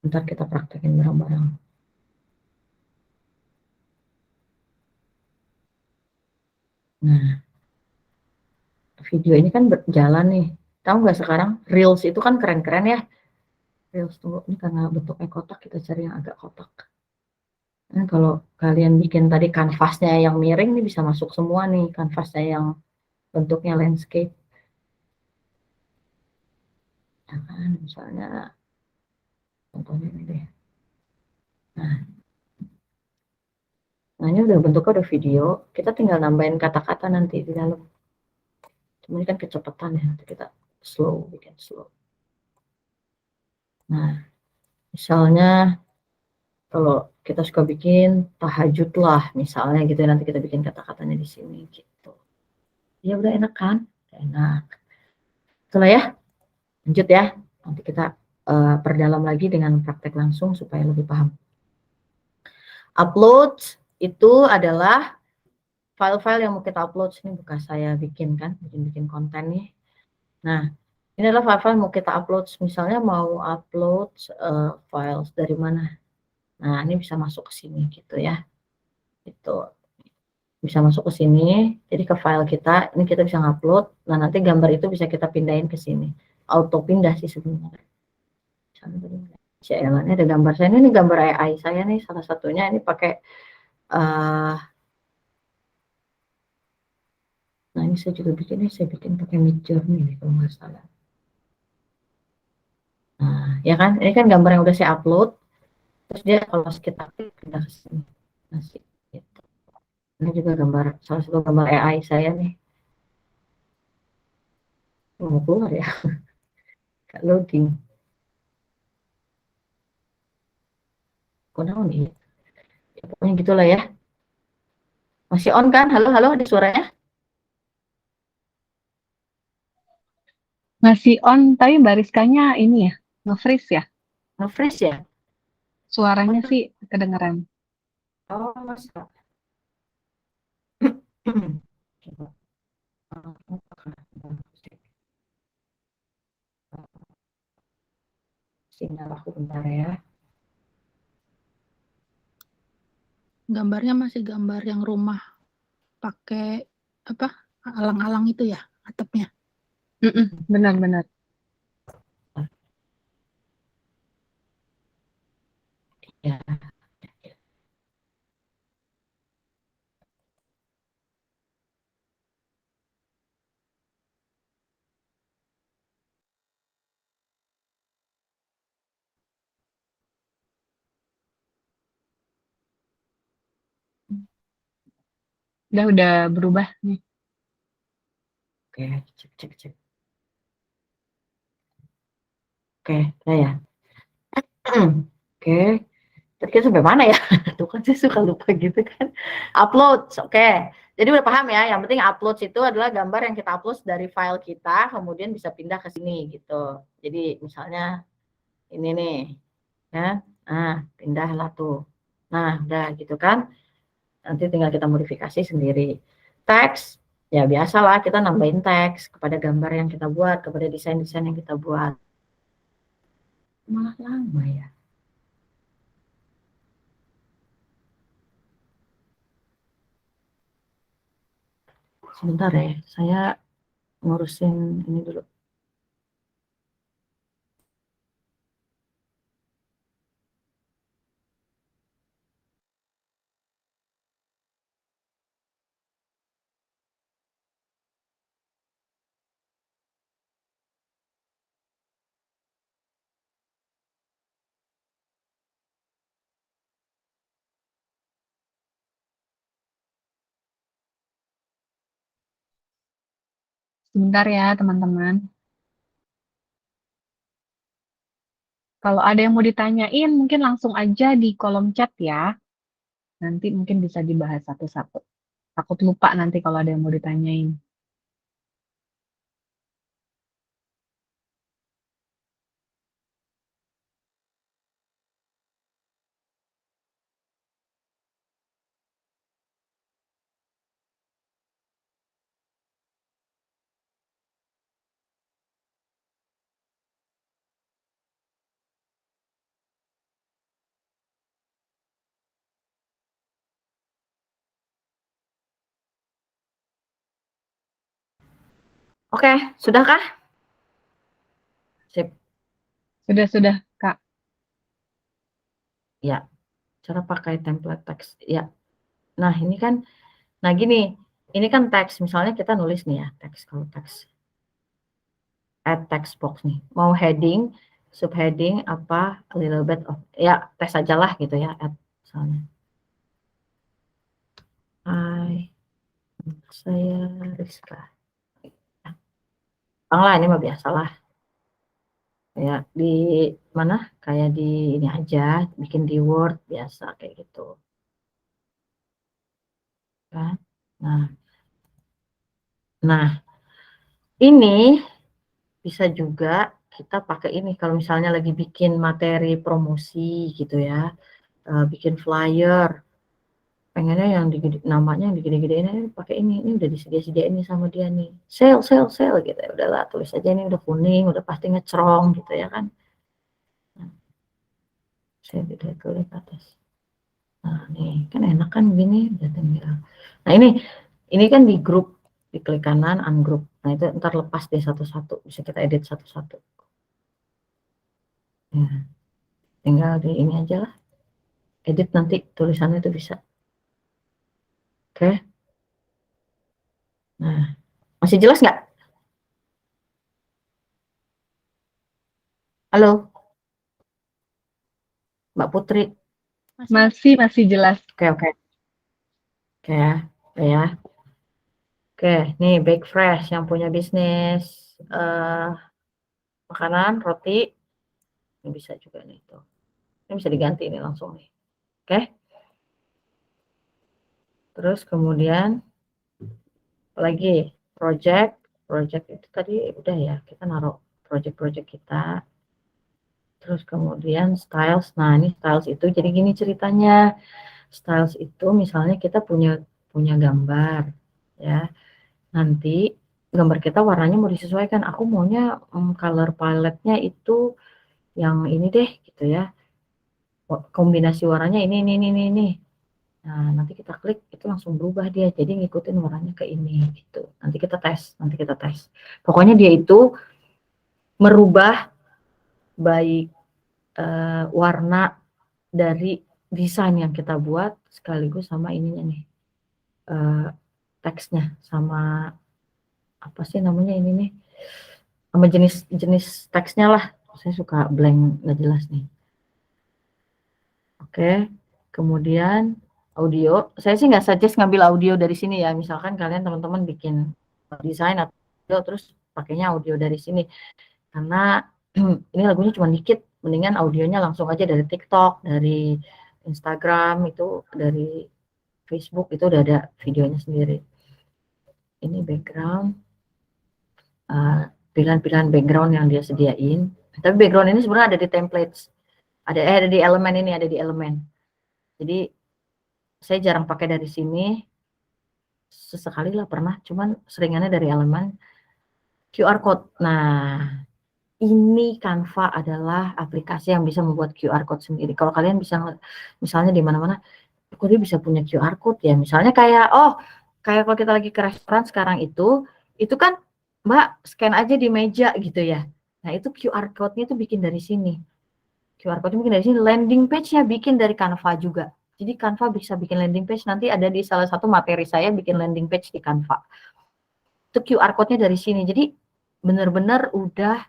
Ntar kita praktekin bareng-bareng. Nah, video ini kan berjalan nih. Tahu nggak sekarang Reels itu kan keren-keren ya. Reels tunggu, ini karena bentuknya kotak kita cari yang agak kotak. Nah, kalau kalian bikin tadi kanvasnya yang miring nih bisa masuk semua nih kanvasnya yang bentuknya landscape. Ya kan, misalnya contohnya ini deh. Nah, ini udah bentuknya udah video, kita tinggal nambahin kata-kata nanti di dalam. Cuma ini kan kecepatan ya, nanti kita bikin slow. Nah, misalnya kalau kita suka bikin tahajud lah, misalnya gitu nanti kita bikin kata-katanya di sini gitu. Ya udah enak kan? Enak. Itulah ya, lanjut ya. Nanti kita perdalam lagi dengan praktek langsung supaya lebih paham. Upload itu adalah file-file yang mau kita upload. Ini bukan saya bikin kan, bikin konten nih. Nah, ini adalah file-file mau kita upload. Misalnya mau upload files dari mana. Nah, ini bisa masuk ke sini gitu ya. Itu bisa masuk ke sini. Jadi ke file kita, ini kita bisa ngupload. Nah, nanti gambar itu bisa kita pindahin ke sini. Auto pindah sih sebenarnya. Ini ada gambar saya. Ini gambar AI saya nih salah satunya. Ini pakai nah, ini saya juga bikin, saya bikin pakai Midjourney nih kalau nggak salah. Nah, ya kan, ini kan gambar yang udah saya upload. Terus dia kalau kita klik pindah ke sini. Masih gitu. Ini juga gambar, salah satu gambar AI saya nih. Mau keluar ya, loading. Kok nih? Ya, pokoknya gitulah ya. Masih on kan? Halo, halo, ada suaranya? Masih on, tapi bariskanya ini ya, nge-freeze ya? Nge-freeze ya? Suaranya sih kedengeran. Oh, masa? Coba. Sinyal aku bentar ya. Gambarnya masih gambar yang rumah pakai apa? Alang-alang itu ya, atapnya. Benar-benar. Ya, Udah berubah nih. oke, cek. Oke, udah ya. Oke, tadi kita sampai mana ya? Tuh kan saya suka lupa gitu kan. Upload, oke. Jadi udah paham ya, yang penting upload itu adalah gambar yang kita upload dari file kita, kemudian bisa pindah ke sini gitu. Jadi misalnya ini nih, ya. Nah, pindahlah tuh. Nah, udah gitu kan. Nanti tinggal kita modifikasi sendiri. Teks, ya biasalah kita nambahin teks kepada gambar yang kita buat, kepada desain-desain yang kita buat. Malah lama ya. Sebentar ya, saya ngurusin ini dulu. Sebentar ya, teman-teman. Kalau ada yang mau ditanyain, mungkin langsung aja di kolom chat ya. Nanti mungkin bisa dibahas satu-satu. Takut lupa nanti kalau ada yang mau ditanyain. Oke, sudahkah? Sip. Sudah, Kak. Ya, cara pakai template teks. Ya. Nah, ini kan, nah gini, ini kan teks. Misalnya kita nulis nih ya, teks. Kalau teks, add text box nih. Mau heading, subheading, apa, a little bit of, ya, teks aja lah gitu ya, add misalnya. Hai, saya Rizka. Lah, ini mah biasalah. Ya, di mana? Kayak di ini aja, bikin di Word biasa kayak gitu. Kan? Nah, ini bisa juga kita pakai ini kalau misalnya lagi bikin materi promosi gitu ya, bikin flyer, pengennya yang namanya yang digede-gedein pakai ini udah disediain nih sama dia nih, sale gitu ya, udahlah tulis aja ini udah kuning, udah pasti ngecrong gitu ya kan. Nah, saya tidak tulis atas. Nah, nih kan enak kan begini, udah tinggal. Nah, ini kan di grup, diklik kanan ungroup. Nah, itu ntar lepas deh satu-satu, bisa kita edit satu-satu. Ya, tinggal di ini aja lah. Edit nanti tulisannya itu bisa. Oke. Nah, masih jelas nggak? Halo, Mbak Putri. Masih jelas. Oke. Oke ya, oke ya. Oke, nih Bake Fresh yang punya bisnis makanan, roti. Ini bisa juga nih tuh. Ini bisa diganti ini langsung nih. Oke. Terus kemudian lagi project itu tadi udah ya, kita naruh project kita. Terus kemudian styles. Nah, ini styles itu jadi gini ceritanya. Styles itu misalnya kita punya gambar ya. Nanti gambar kita warnanya mau disesuaikan. Aku maunya color palette-nya itu yang ini deh gitu ya. Kombinasi warnanya ini. Nah, nanti kita klik itu langsung berubah dia. Jadi ngikutin warnanya ke ini gitu. Nanti kita tes. Pokoknya dia itu merubah baik warna dari desain yang kita buat sekaligus sama ininya nih. Teksnya sama apa sih namanya ini nih? Sama jenis teksnya lah. Saya suka blank nggak jelas nih. Oke. Kemudian audio. Saya sih nggak suggest ngambil audio dari sini ya. Misalkan kalian teman-teman bikin desain atau terus pakainya audio dari sini. Karena ini lagunya cuma dikit. Mendingan audionya langsung aja dari TikTok, dari Instagram itu, dari Facebook itu udah ada videonya sendiri. Ini background. Pilihan-pilihan background yang dia sediain. Tapi background ini sebenarnya ada di templates. Ada di elemen ini, ada di elemen. Jadi saya jarang pakai dari sini. Sesekali lah pernah, cuman seringannya dari elemen. QR code. Nah, ini Canva adalah aplikasi yang bisa membuat QR code sendiri. Kalau kalian bisa misalnya di mana-mana, kok dia bisa punya QR code ya? Misalnya kayak kayak kalau kita lagi ke restoran sekarang itu kan Mbak scan aja di meja gitu ya. Nah, itu QR code-nya itu bikin dari sini. QR code-nya bikin dari sini, landing page-nya bikin dari Canva juga. Jadi Canva bisa bikin landing page, nanti ada di salah satu materi saya bikin landing page di Canva. Itu QR code-nya dari sini. Jadi benar-benar udah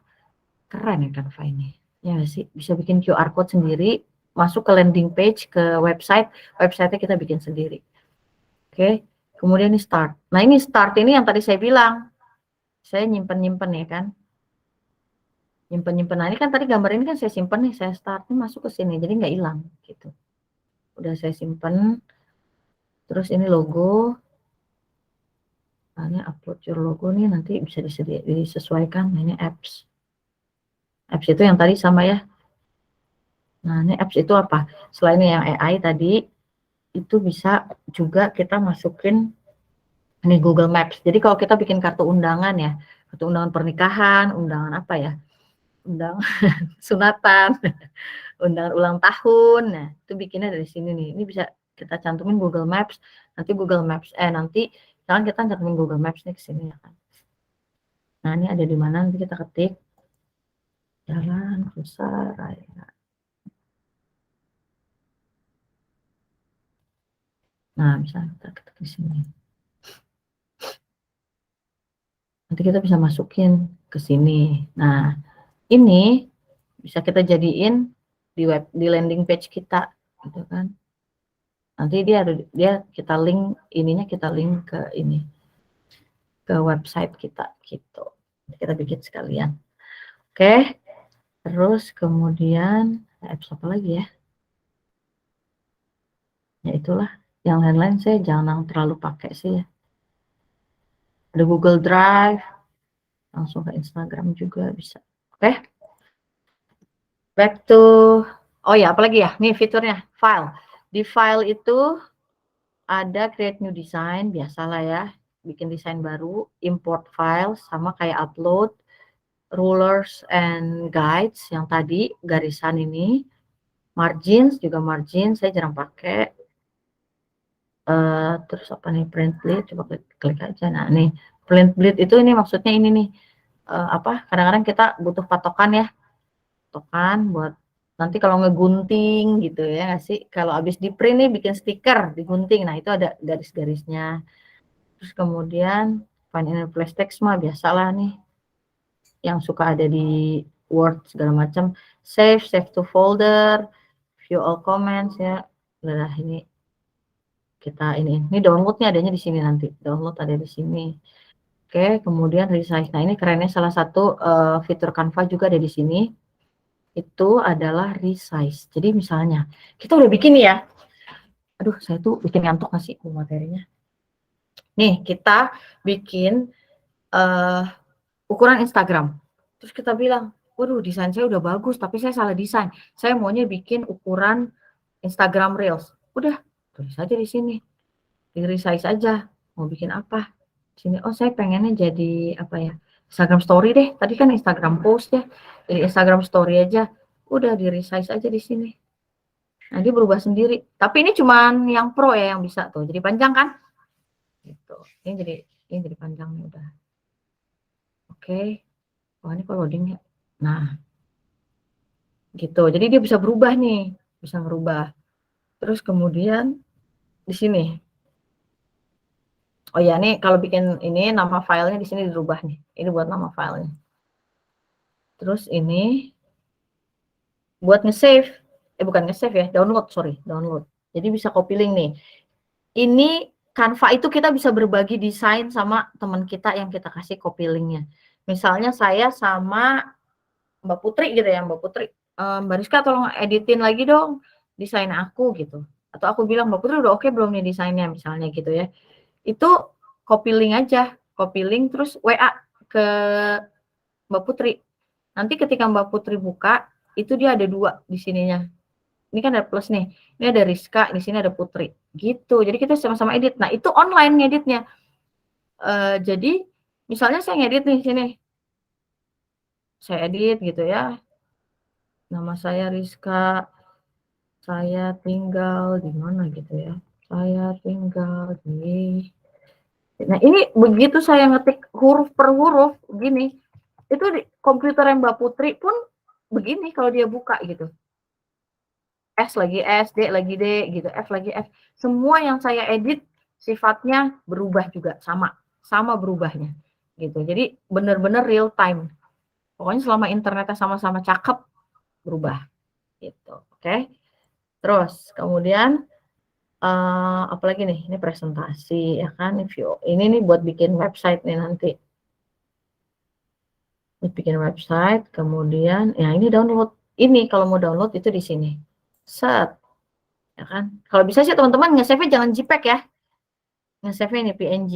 keren ya Canva ini. Ya sih, bisa bikin QR code sendiri, masuk ke landing page, ke website-nya kita bikin sendiri. Oke, kemudian ini start. Nah, ini start ini yang tadi saya bilang. Saya nyimpen ya kan. Nyimpen. Nah, ini kan tadi gambar ini kan saya simpen nih, saya start nih masuk ke sini, jadi nggak hilang gitu. Udah saya simpen. Terus ini logo. Nah, ini upload your logo nih nanti bisa disesuaikan. Nah, ini apps. Apps itu yang tadi sama ya. Nah, ini apps itu apa? Selain yang AI tadi, itu bisa juga kita masukin ini Google Maps. Jadi kalau kita bikin kartu undangan ya, kartu undangan pernikahan, undangan apa ya? Undangan sunatan, undangan ulang tahun. Nah, itu bikinnya dari sini nih. Ini bisa kita cantumin Google Maps. Nanti jangan kita cantumin Google Maps nih ke sini ya kan. Nah, ini ada di mana nanti kita ketik Jalan Rusa Raya. Nah, bisa kita ketik di sini. Nanti kita bisa masukin ke sini. Nah, ini bisa kita jadiin di landing page kita gitu kan. Nanti kita link ke ini ke website kita gitu. Kita bikin sekalian. Oke. Terus kemudian apps apa lagi ya? Ya itulah. Yang lain-lain saya jangan terlalu pakai sih ya. Ada Google Drive, langsung ke Instagram juga bisa. Oke. Back to apalagi ya? Nih fiturnya, file. Di file itu ada create new design, biasalah ya. Bikin desain baru, import file, sama kayak upload, rulers and guides yang tadi, garisan ini. Margins, saya jarang pakai. Terus apa nih, print bleed, coba klik aja. Nah, nih, print bleed itu ini maksudnya ini nih, kadang-kadang kita butuh patokan buat nanti kalau ngegunting gitu ya nggak sih, kalau habis di print nih bikin stiker digunting, nah itu ada garis-garisnya. Terus kemudian find and replace text mah biasalah nih yang suka ada di Word segala macam. Save to folder, view all comments ya. Udah ini kita ini downloadnya adanya di sini, nanti download ada di sini. Oke, kemudian resize. Nah, ini kerennya salah satu fitur Canva juga ada di sini. Itu adalah resize. Jadi misalnya kita udah bikin ya. Aduh, saya tuh bikin ngantuk nggak sih materinya. Nih, kita bikin ukuran Instagram. Terus kita bilang, waduh desain saya udah bagus tapi saya salah desain. Saya maunya bikin ukuran Instagram Reels. Udah, tulis aja di sini. Di-resize aja. Mau bikin apa? Sini, oh saya pengennya jadi apa ya? Instagram story deh. Tadi kan Instagram post ya. Jadi Instagram story aja. Udah di-resize aja di sini. Nah, dia berubah sendiri. Tapi ini cuman yang pro ya yang bisa tuh. Jadi panjang kan? Gitu. Ini jadi panjang nih udah. Oke. Wah, ini kok loading ya? Nah, gitu. Jadi dia bisa berubah nih, bisa ngerubah. Terus kemudian di sini. Oh ya, nih kalau bikin ini nama filenya di sini dirubah nih. Ini buat nama filenya. Terus ini buat nge-save. Bukan nge-save ya, download, sorry, download. Jadi bisa copy link nih. Ini Canva itu kita bisa berbagi desain sama teman kita yang kita kasih copy linknya. Misalnya saya sama Mbak Putri gitu ya, Mbak Putri, Mbak Rizka tolong editin lagi dong desain aku gitu. Atau aku bilang, Mbak Putri udah oke belum nih desainnya misalnya gitu ya. Itu copy link aja, copy link terus WA ke Mbak Putri. Nanti ketika Mbak Putri buka, itu dia ada 2 di sininya. Ini kan ada plus nih. Ini ada Rizka, di sini ada Putri. Gitu. Jadi kita sama-sama edit. Nah, itu online ngeditnya. Jadi misalnya saya ngedit nih sini. Saya edit gitu ya. Nama saya Rizka. Saya tinggal di mana gitu ya. Saya tinggal di. Nah, ini begitu saya ngetik huruf per huruf gini, itu di komputer yang Mbak Putri pun begini kalau dia buka gitu. S lagi S, D lagi D gitu, F lagi F. Semua yang saya edit sifatnya berubah juga sama berubahnya gitu. Jadi benar-benar real time. Pokoknya selama internetnya sama-sama cakep berubah gitu. Oke. Terus kemudian apalagi nih? Ini presentasi ya kan, ini nih buat bikin website nih nanti. Ini bikin website, kemudian ya ini download. Ini kalau mau download itu di sini. Set. Ya kan? Kalau bisa sih teman-teman nge-save-nya jangan JPEG ya. Nge-save-nya ini PNG.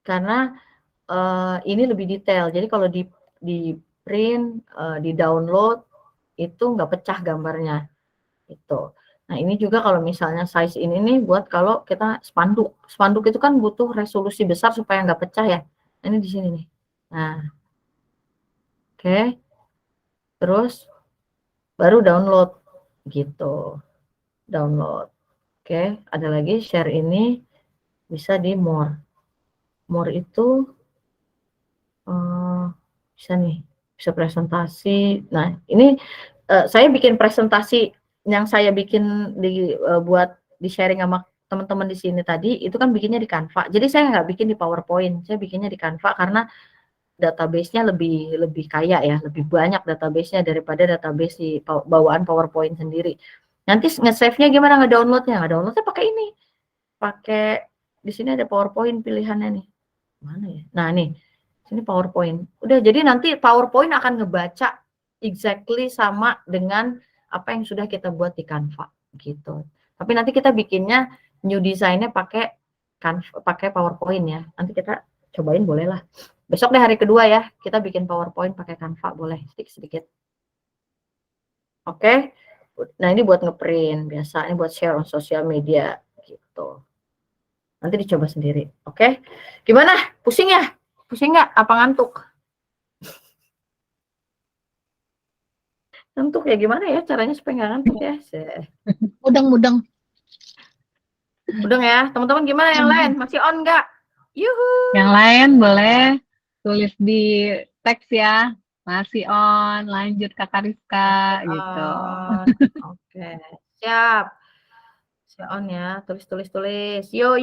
Karena ini lebih detail. Jadi kalau di print, di download itu nggak pecah gambarnya. Itu. Nah, ini juga kalau misalnya size ini nih buat kalau kita spanduk. Spanduk itu kan butuh resolusi besar supaya nggak pecah ya. Ini di sini nih. Nah, oke. Terus baru download gitu. Download. Oke, ada lagi share ini bisa di more. More itu bisa nih, bisa presentasi. Nah, ini saya bikin presentasi yang saya bikin buat di sharing sama teman-teman di sini tadi, itu kan bikinnya di Canva. Jadi saya nggak bikin di PowerPoint, saya bikinnya di Canva karena database-nya lebih kaya ya, lebih banyak database-nya daripada database di bawaan PowerPoint sendiri. Nanti nge-save-nya gimana, nge-download-nya? Nge-download-nya pakai ini. Pakai di sini ada PowerPoint pilihannya nih. Mana ya? Nah, nih. Sini PowerPoint. Udah, jadi nanti PowerPoint akan ngebaca exactly sama dengan apa yang sudah kita buat di Canva gitu. Tapi nanti kita bikinnya new design-nya pakai PowerPoint ya. Nanti kita cobain boleh lah. Besok deh hari kedua ya, kita bikin PowerPoint pakai Canva boleh sedikit-sedikit. Oke. Nah, ini buat ngeprint biasa, ini buat share on social media gitu. Nanti dicoba sendiri. Oke. Gimana? Pusing ya? Pusing nggak? Apa ngantuk? Ngantuk ya, gimana ya caranya supaya nggak ngantuk ya? Mudeng-mudeng. Udah ya, teman-teman gimana yang lain? Masih on nggak? Yuhu. Yang lain boleh tulis di teks ya. Masih on, lanjut Kakak Rizka gitu. Oke, siap. Masih on ya, tulis. Yo.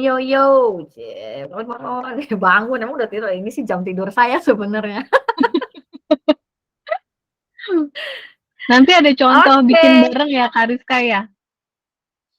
Bangun, emang udah tidur. Ini sih jam tidur saya sebenarnya. Nanti ada contoh bikin bareng ya Kak Rizka ya.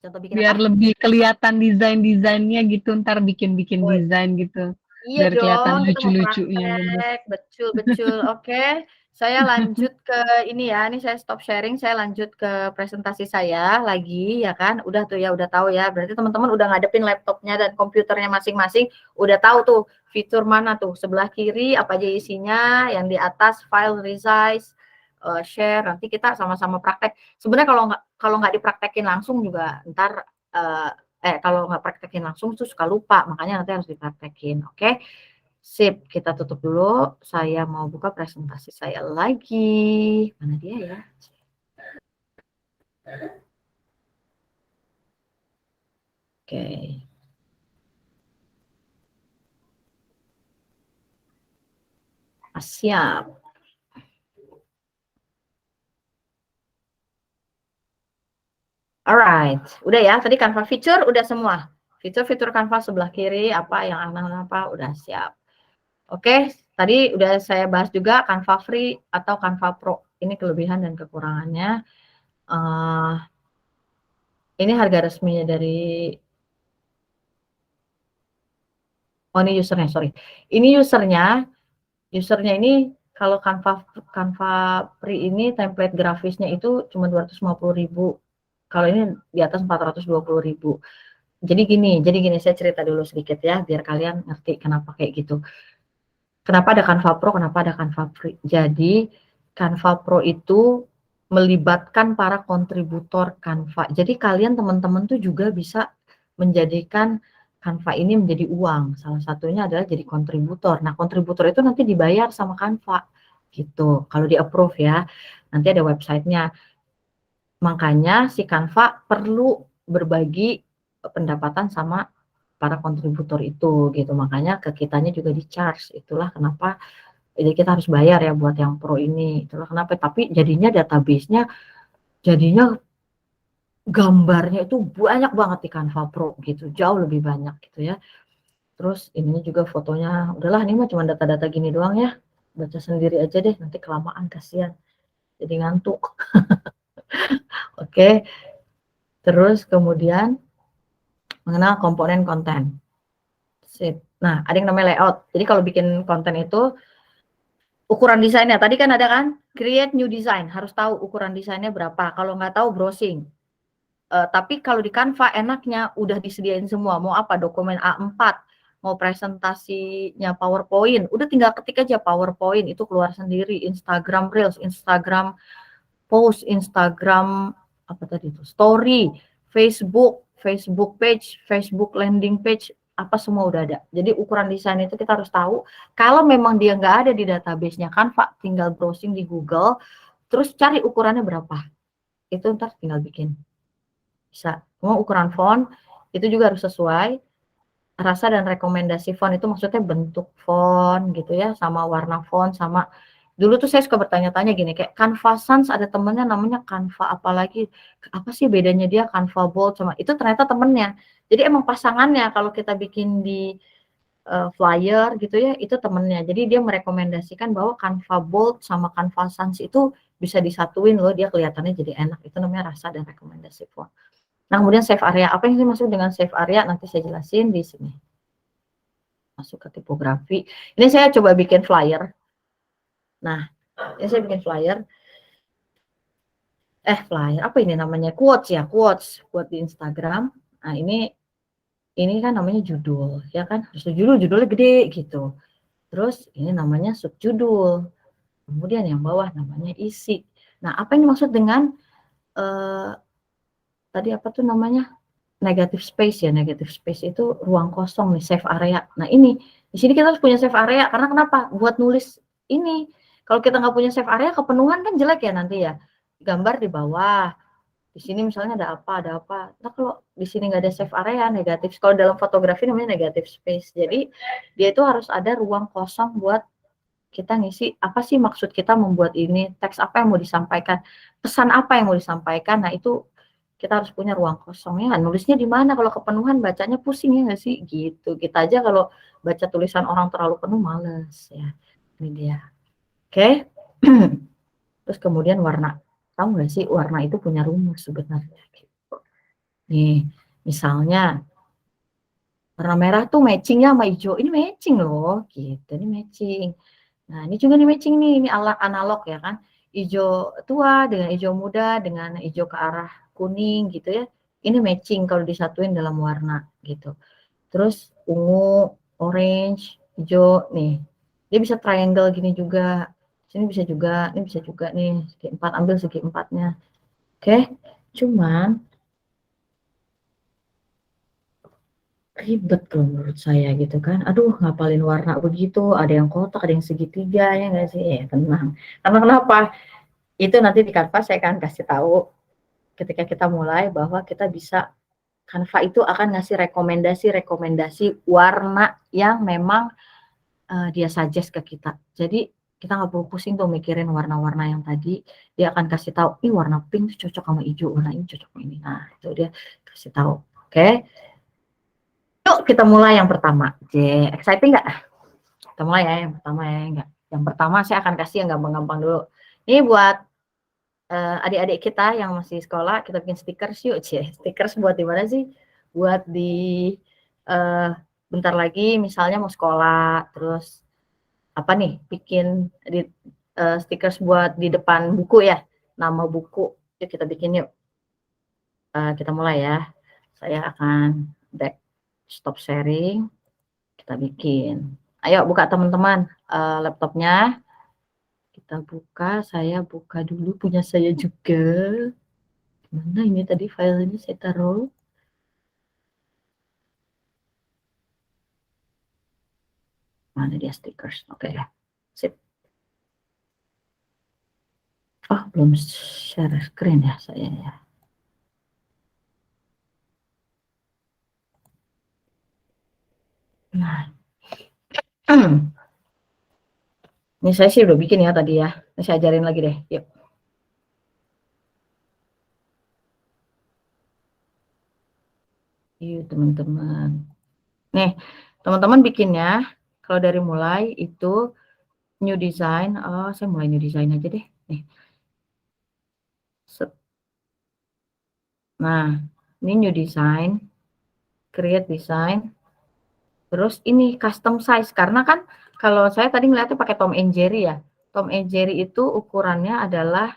Contoh bikin Biar apa? lebih kelihatan desainnya gitu, ntar bikin desain gitu. Iya Biar kelihatan dong, kita mau lucu-lucunya bener. praktek. Betul. Oke, saya lanjut ke ini ya. Ini saya stop sharing, saya lanjut ke presentasi saya lagi ya kan. Udah tuh ya, udah tahu ya. Berarti teman-teman udah ngadepin laptopnya dan komputernya masing-masing. Udah tahu tuh fitur mana tuh. Sebelah kiri apa aja isinya, yang di atas file resize. share, nanti kita sama-sama praktek. Sebenarnya kalau nggak dipraktekin langsung juga ntar, kalau nggak praktekin langsung tuh suka lupa, makanya nanti harus dipraktekin, oke? Sip, kita tutup dulu, saya mau buka presentasi saya lagi. Mana dia ya? Oke. Siap. Alright, udah ya, tadi Canva feature udah semua. Fitur-fitur Canva sebelah kiri, apa yang apa, udah siap. Oke, tadi udah saya bahas juga Canva Free atau Canva Pro. Ini kelebihan dan kekurangannya. Ini harga resminya dari, oh ini usernya, sorry. Ini usernya ini kalau Canva Free ini template grafisnya itu cuma 250.000. Kalau ini di atas 420.000. Jadi gini, saya cerita dulu sedikit ya, biar kalian ngerti kenapa kayak gitu. Kenapa ada Canva Pro, kenapa ada Canva Free. Jadi Canva Pro itu melibatkan para kontributor Canva. Jadi kalian teman-teman tuh juga bisa menjadikan Canva ini menjadi uang. Salah satunya adalah jadi kontributor. Nah, kontributor itu nanti dibayar sama Canva gitu. Kalau di approve ya, nanti ada websitenya. Makanya si Canva perlu berbagi pendapatan sama para kontributor itu gitu. Makanya ke kitanya juga di-charge. Itulah kenapa jadi kita harus bayar ya buat yang pro ini. Itulah kenapa. Tapi jadinya database-nya jadinya gambarnya itu banyak banget di Canva Pro gitu. Jauh lebih banyak gitu ya. Terus ininya juga fotonya, udahlah ini mah cuma data-data gini doang ya. Baca sendiri aja deh, nanti kelamaan kasihan. Jadi ngantuk. Oke. Terus kemudian mengenal komponen konten. Sip. Nah, ada yang namanya layout. Jadi kalau bikin konten itu ukuran desainnya. Tadi kan ada kan create new design. Harus tahu ukuran desainnya berapa. Kalau nggak tahu browsing. Tapi kalau di Canva enaknya udah disediain semua. Mau apa? Dokumen A4. Mau presentasinya PowerPoint. Udah tinggal ketik aja PowerPoint. Itu keluar sendiri. Instagram Reels, Instagram Post, Instagram apa tadi itu? Story, Facebook page, Facebook landing page, apa semua udah ada. Jadi ukuran desain itu kita harus tahu. Kalau memang dia nggak ada di database-nya Canva, tinggal browsing di Google, terus cari ukurannya berapa. Itu ntar tinggal bikin. Bisa. Mau ukuran font, itu juga harus sesuai. Rasa dan rekomendasi font itu maksudnya bentuk font gitu ya, sama warna font, sama dulu tuh saya suka bertanya-tanya gini, kayak Canva Sans ada temennya namanya Canva apalagi, apa sih bedanya dia Canva Bold sama itu ternyata temennya. Jadi emang pasangannya kalau kita bikin di flyer gitu ya, itu temennya. Jadi dia merekomendasikan bahwa Canva Bold sama Canva Sans itu bisa disatuin loh, dia kelihatannya jadi enak. Itu namanya rasa dan rekomendasi font. Nah, kemudian save area. Apa yang dimaksud dengan save area? Nanti saya jelasin di sini. Masuk ke tipografi. Ini saya coba bikin flyer. Nah, ini saya bikin flyer. Flyer, apa ini namanya? Quotes ya, quotes buat di Instagram. Nah, ini kan namanya judul, ya kan? Harus judulnya gede gitu. Terus ini namanya subjudul. Kemudian yang bawah namanya isi. Nah, apa yang dimaksud dengan tadi apa tuh namanya? Negative space ya, negative space itu ruang kosong nih, save area. Nah ini, di sini kita harus punya save area, karena kenapa? Buat nulis ini, kalau kita nggak punya save area, kepenuhan kan jelek ya nanti ya. Gambar di bawah, di sini misalnya ada apa. Nah kalau di sini nggak ada save area, negatif. Kalau dalam fotografi namanya negative space. Jadi dia itu harus ada ruang kosong buat kita ngisi, apa sih maksud kita membuat ini, teks apa yang mau disampaikan, pesan apa yang mau disampaikan. Nah itu kita harus punya ruang kosong ya, nulisnya di mana, kalau kepenuhan bacanya pusing ya nggak sih, gitu. Kita aja kalau baca tulisan orang terlalu penuh males ya, ini dia. Oke. Terus kemudian warna, tahu nggak sih warna itu punya rumus sebenarnya. Nih, misalnya warna merah tuh matchingnya sama hijau, ini matching loh, gitu, ini matching. Nah ini juga nih matching nih, ini alat analog ya kan, hijau tua dengan hijau muda dengan hijau ke arah kuning gitu ya, ini matching kalau disatuin dalam warna gitu. Terus ungu, orange, hijau nih, dia bisa triangle gini juga. Sini bisa juga, ini bisa juga nih, segi 4, ambil segi 4-nya. Oke, cuman ribet kalau menurut saya gitu kan. Aduh, ngapalin warna begitu, ada yang kotak, ada yang segitiga, ya nggak sih? Tenang. Karena kenapa? Itu nanti di Canva saya akan kasih tahu ketika kita mulai bahwa kita bisa, Canva itu akan ngasih rekomendasi warna yang memang dia suggest ke kita. Jadi kita nggak perlu pusing tuh mikirin warna-warna yang tadi. Dia akan kasih tahu, ini warna pink cocok sama hijau, warna ini cocok sama ini. Nah, itu dia kasih tahu. Oke. Yuk kita mulai yang pertama. Exciting nggak? Kita mulai ya yang pertama ya. Enggak. Yang pertama saya akan kasih yang gampang-gampang dulu. Ini buat adik-adik kita yang masih sekolah, kita bikin stickers yuk. Stickers buat di mana sih? Buat di bentar lagi misalnya mau sekolah, terus apa nih, bikin di stickers buat di depan buku ya, nama buku. Yuk kita bikin yuk. Kita mulai ya. Saya akan back stop sharing. Kita bikin. Ayo buka teman-teman laptopnya. Kita buka, saya buka dulu punya saya juga. Mana ini tadi filenya saya taruh. Mana dia stickers? Oke ya. Sip. Oh, belum share screen ya saya ya. Nah. Ini saya sih udah bikin ya tadi ya. Ini saya ajarin lagi deh. Yuk. Yuk teman-teman. Nih, teman-teman bikinnya kalau dari mulai itu new design. Oh, saya mulai new design aja deh. Nih. Set. Nah, ini new design, create design. Terus ini custom size karena kan kalau saya tadi ngeliatnya pakai Tom and Jerry ya. Tom and Jerry itu ukurannya adalah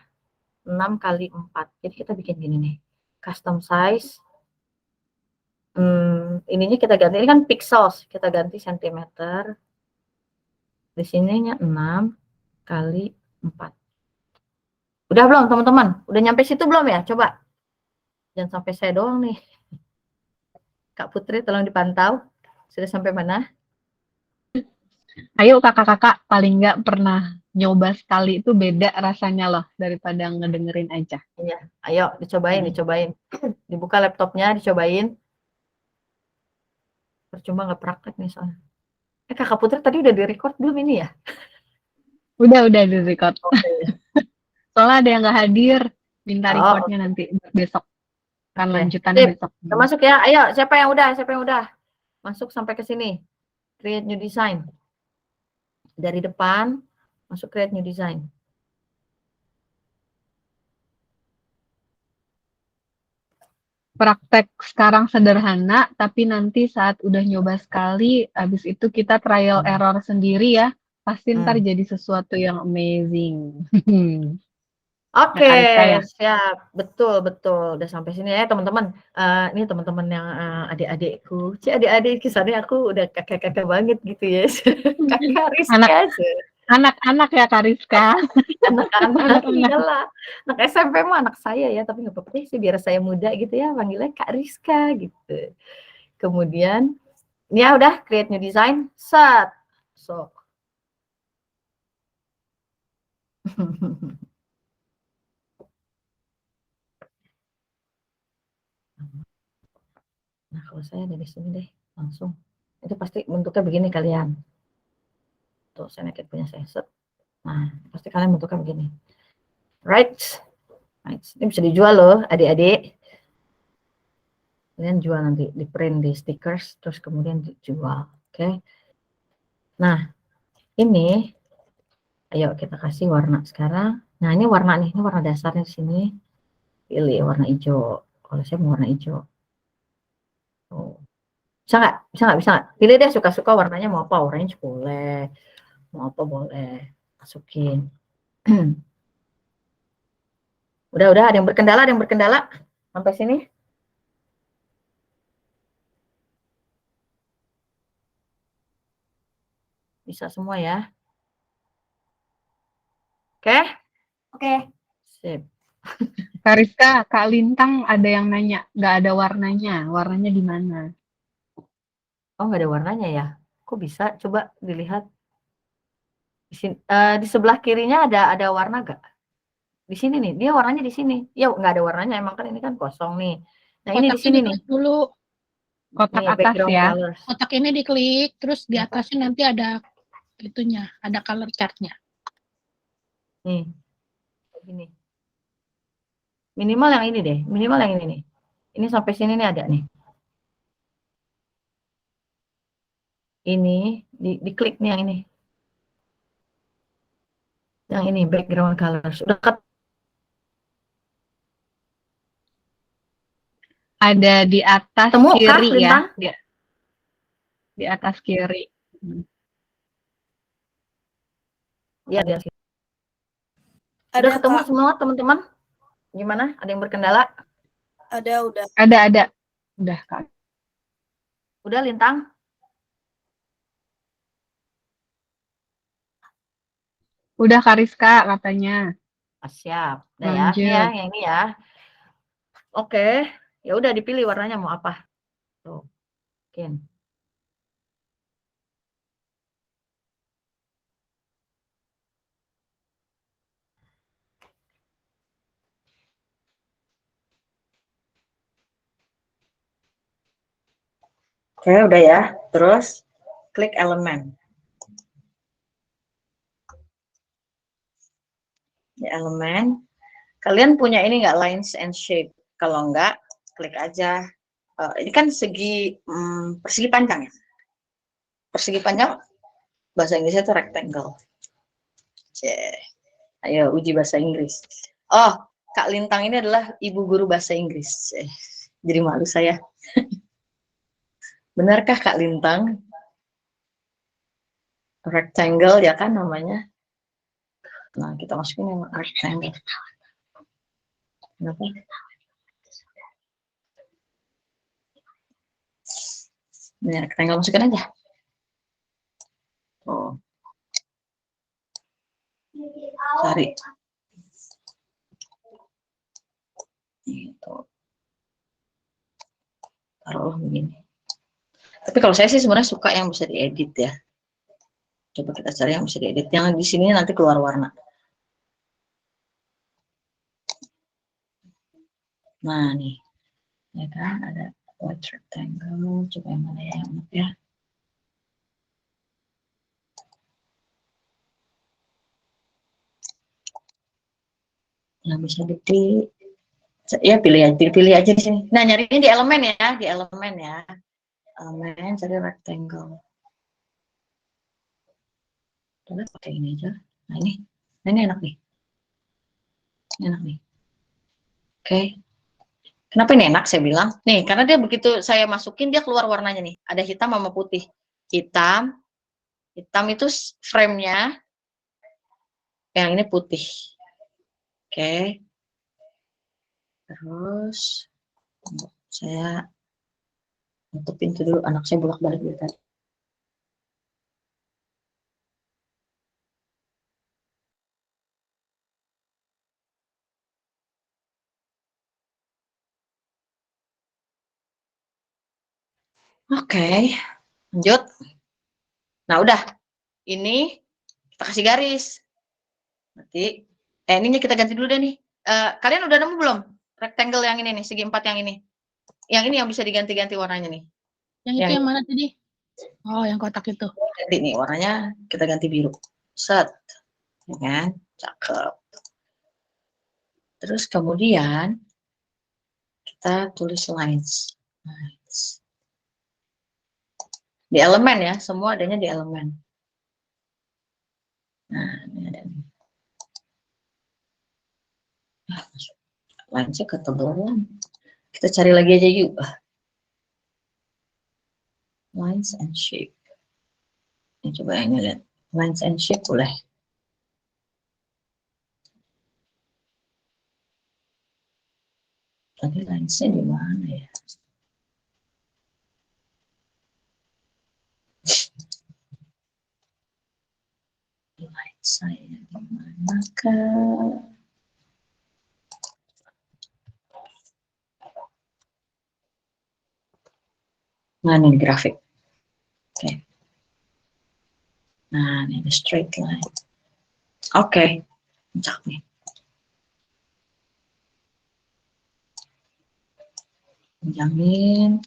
6 kali 4. Jadi kita bikin gini nih. Custom size. Ininya kita ganti, ini kan pixels, kita ganti centimeter. Di sininya 6 kali 4. Udah belum teman-teman? Udah nyampe situ belum ya? Coba. Jangan sampai saya doang nih. Kak Putri tolong dipantau. Sudah sampai mana? Ayo kakak-kakak, paling nggak pernah nyoba sekali itu beda rasanya loh daripada ngedengerin aja. Iya, ayo dicobain, dicobain. Dibuka laptopnya, dicobain. Percuma nggak praktek nih soalnya. Kakak Putri tadi udah di-record belum ini ya? Udah di record. Oke. Soalnya ada yang nggak hadir, minta Oh, recordnya nanti besok. Kan oke. lanjutannya Sip. besok. Kita masuk ya. Ayo, siapa yang udah? Siapa yang udah? Masuk sampai ke sini. Create new design. Dari depan, masuk create new design. Praktek sekarang sederhana, tapi nanti saat udah nyoba sekali, habis itu kita trial error sendiri ya, pasti ntar jadi sesuatu yang amazing. Oke, Ya. siap. Betul, betul. Udah sampai sini ya, teman-teman. Ini teman-teman yang adik-adikku. Adik-adik kesannya aku udah kakak-kakak banget gitu ya. Kakak Rizka. Anak-anak ya Kak Rizka. Anak-anak, iyalah. Anak SMP mah anak saya ya, tapi nggak apa-apa sih biar saya muda gitu ya, panggilnya Kak Rizka gitu. Kemudian, ya udah create new design, set. So. Nah, kalau saya dari sini deh, langsung. Itu pasti bentuknya begini kalian. Tuh, saya naikin punya saya set. Nah, pasti kalian bentuknya begini. Right? Ini bisa dijual loh, adik-adik. Kalian jual nanti, di print di stickers, terus kemudian dijual. Oke. Nah, ini, ayo kita kasih warna sekarang. Nah, ini warna nih, ini warna dasarnya di sini. Pilih warna hijau. Kalau saya mau warna hijau. Oh. Bisa nggak? Bisa nggak? Bisa nggak? Pilih deh suka-suka warnanya mau apa. Orange boleh. Mau apa boleh. Masukin. Udah, ada yang berkendala, sampai sini. Bisa semua ya. Oke? Oke. Sip. Kak Rizka, Kak Lintang ada yang nanya, nggak ada warnanya. Warnanya di mana? Oh, nggak ada warnanya ya? Kok bisa? Coba dilihat. Di sebelah kirinya ada warna nggak? Di sini nih, dia warnanya di sini. Ya, nggak ada warnanya, emang kan ini kan kosong nih. Nah, ini di Kotaknya sini nih. diklik dulu. Kotak Nih, atas background ya. colors. Kotak ini diklik, terus di atasnya nanti ada itunya, ada color chartnya. Nih, kayak gini. Minimal yang ini deh, minimal yang ini nih. Ini sampai sini nih ada nih. Ini, diklik nih yang ini. Yang ini, background colors. Udah Ada di atas ketemu kah, kiri ya. Lintang? Di atas kiri. Iya, di sini. Ada, Udah ketemu Kak. semua teman-teman? Gimana? Ada yang berkendala? Ada, udah. Ada. Udah, Kak. Udah, Lintang? Udah Kak Rizka katanya. Siap. Udah ya, ini ya, Lanjut. yang ini ya. Oke, ya udah dipilih warnanya mau apa. Tuh, mungkin. Oke, udah ya. Terus klik elemen. Di elemen, kalian punya ini nggak, lines and shape? Kalau nggak, klik aja. Ini kan persegi panjang ya. Persegi panjang bahasa Inggrisnya itu rectangle. Ayo uji bahasa Inggris. Oh, Kak Lintang ini adalah ibu guru bahasa Inggris. Jadi malu saya. Benarkah Kak Lintang? Rectangle ya kan namanya. Nah, kita masukin yang rectangle. Kenapa? Ini rectangle masukin aja. Oh. Cari. Gitu. Taruh begini. Tapi kalau saya sih sebenarnya suka yang bisa diedit ya. Coba kita cari yang bisa diedit. Yang di sini nanti keluar warna. Nah, nih. Ya kan, ada white rectangle. Coba yang mana ya, ya. Yang bisa dipilih. Ya, pilih aja di sini. Nah, nyarinya di elemen ya, di elemen ya. Elemen, cari rectangle. Coba pakai ini aja. Nah, ini enak nih. Ini enak nih. Oke. Kenapa ini enak saya bilang? Nih, karena dia begitu saya masukin dia keluar warnanya nih. Ada hitam sama putih. Hitam itu frame-nya. Yang ini putih. Oke. Terus saya tutup pintu dulu, anak saya bolak-balik dulu tadi. Oke, lanjut. Nah, udah. Ini kita kasih garis. Nanti, ininya kita ganti dulu deh nih. Kalian udah nemu belum? Rectangle yang ini nih, segi 4 yang ini. Yang ini yang bisa diganti-ganti warnanya nih. Yang itu yang mana tadi? Oh, yang kotak itu. Ganti nih, warnanya kita ganti biru. Set. Ya kan? Cakep. Terus kemudian kita tulis lines. Di elemen ya, semua adanya di elemen. Nah, ini ada nih. Linesnya ketebalan. Kita cari lagi aja yuk. Lines and shape. Ini coba yang lihat. Lines and shape boleh. Tapi linesnya di mana ya? Lines saya di mana? Maka nah ini grafik. Oke. Nah ini ada straight line. Oke. Cak nih. Panjangin.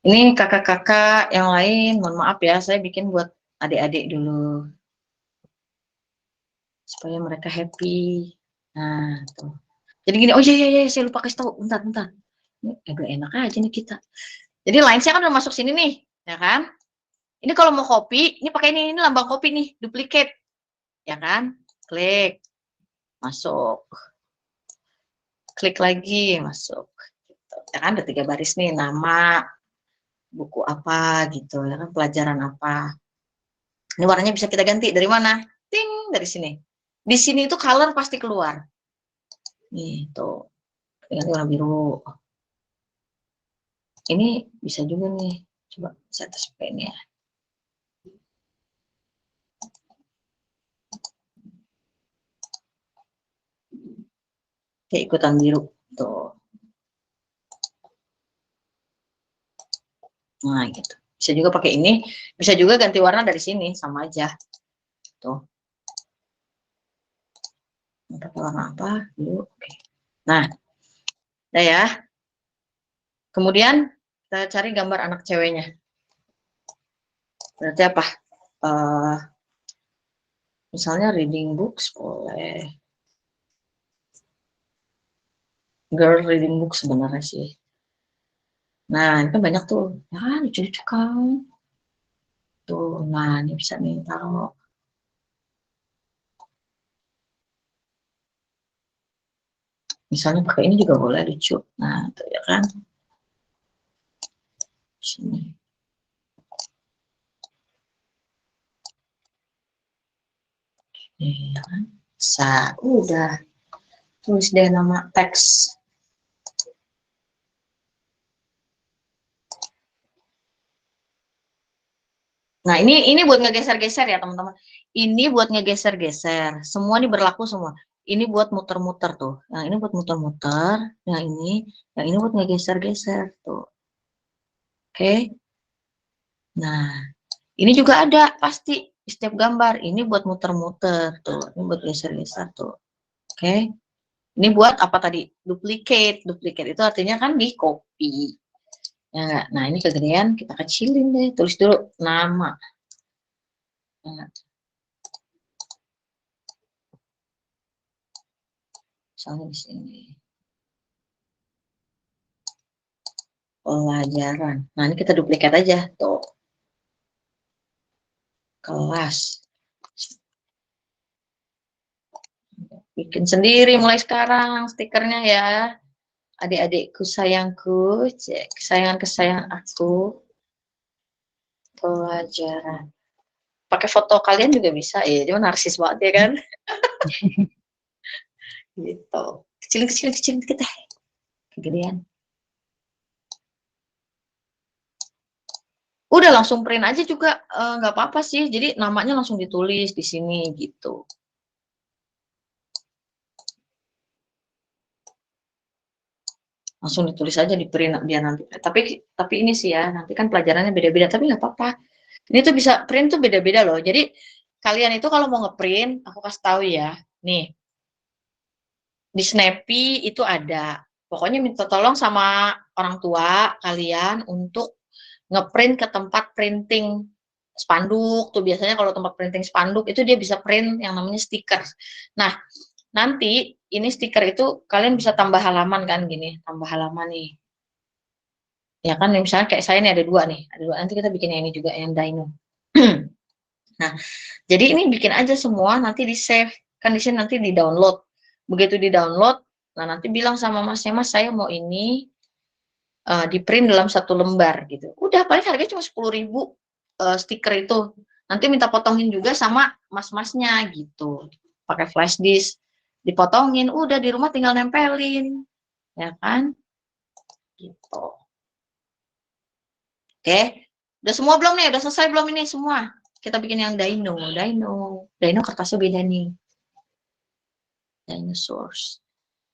Ini kakak-kakak yang lain, mohon maaf ya, saya bikin buat adik-adik dulu. Supaya mereka happy. Nah, tuh. Jadi gini, oh iya, saya lupa kasih tahu. Bentar. Ini agak enak aja nih kita. Jadi line-nya kan udah masuk sini nih, ya kan? Ini kalau mau copy, ini pakai ini lambang copy nih, duplicate. Ya kan? Klik. Masuk. Klik lagi, masuk. Gitu. Ya kan ada 3 baris nih, nama, buku apa gitu, ya kan pelajaran apa. Ini warnanya bisa kita ganti dari mana? Ting, dari sini. Di sini itu color pasti keluar. Nih, tuh. Ganti warna biru. Ini bisa juga nih. Coba saya tes pen ya. Kayak ikutan biru. Tuh. Nah, gitu. Bisa juga pakai ini. Bisa juga ganti warna dari sini. Sama aja. Tuh. Pakai warna apa? Biru. Oke. Nah. Udah ya. Kemudian kita cari gambar anak ceweknya. Berarti apa? Misalnya reading books boleh. Girl reading books sebenarnya sih. Nah, ini kan banyak tuh. Ya, lucu-lucu kan. Tuh, nah ini bisa nih taruh. Misalnya pakai ini juga boleh, lucu. Nah, tuh ya kan. Sini. Ya kan. Udah. Tulis deh nama teks. Nah, ini buat ngegeser-geser ya, teman-teman. Ini buat ngegeser-geser. Semua ini berlaku semua. Ini buat muter-muter tuh. Yang ini buat muter-muter. Yang ini buat ngegeser-geser tuh. Oke. Nah, ini juga ada pasti di setiap gambar. Ini buat muter-muter tuh. Ini buat geser-geser tuh. Oke. Ini buat apa tadi? Duplicate. Duplicate itu artinya kan di copy. Ya enggak? Nah, ini kegedean, kita kecilin deh. Tulis dulu nama. Nah, misalnya di sini. Pelajaran. Nah, ini kita duplikat aja. Tuh. Kelas. Bikin sendiri mulai sekarang stikernya ya. Adik-adikku sayangku, cek kesayangan-kesayangan aku. Pelajaran. Pakai foto kalian juga bisa ya, cuma narsis banget ya kan. Gitu. Kecilin kita. Kegedean. Udah langsung print aja juga nggak apa-apa sih. Jadi namanya langsung ditulis di sini gitu. Langsung ditulis aja di print biar nanti. Tapi ini sih ya, nanti kan pelajarannya beda-beda. Tapi nggak apa-apa. Ini tuh bisa print tuh beda-beda loh. Jadi kalian itu kalau mau ngeprint, aku kasih tahu ya. Nih, di Snappy itu ada. Pokoknya minta tolong sama orang tua kalian untuk ngeprint ke tempat printing spanduk. Tuh biasanya kalau tempat printing spanduk itu dia bisa print yang namanya stiker. Nah, nanti ini stiker itu kalian bisa tambah halaman kan gini, tambah halaman nih. Ya kan misalnya kayak saya nih ada 2 nih, ada 2. Nanti kita bikin yang ini juga yang dino. Nah, jadi ini bikin aja semua nanti di save. Kan di sini nanti di download. Begitu di download, nah nanti bilang sama masnya, Mas saya mau ini di print dalam 1 lembar gitu. Udah paling harganya cuma 10.000 stiker itu. Nanti minta potongin juga sama mas-masnya gitu. Pakai flash disk. Dipotongin, udah di rumah tinggal nempelin. Ya kan? Gitu. Oke. Udah semua belum nih? Udah selesai belum ini semua? kita bikin yang dino. Dino kertasnya beda nih. Dinosaurs.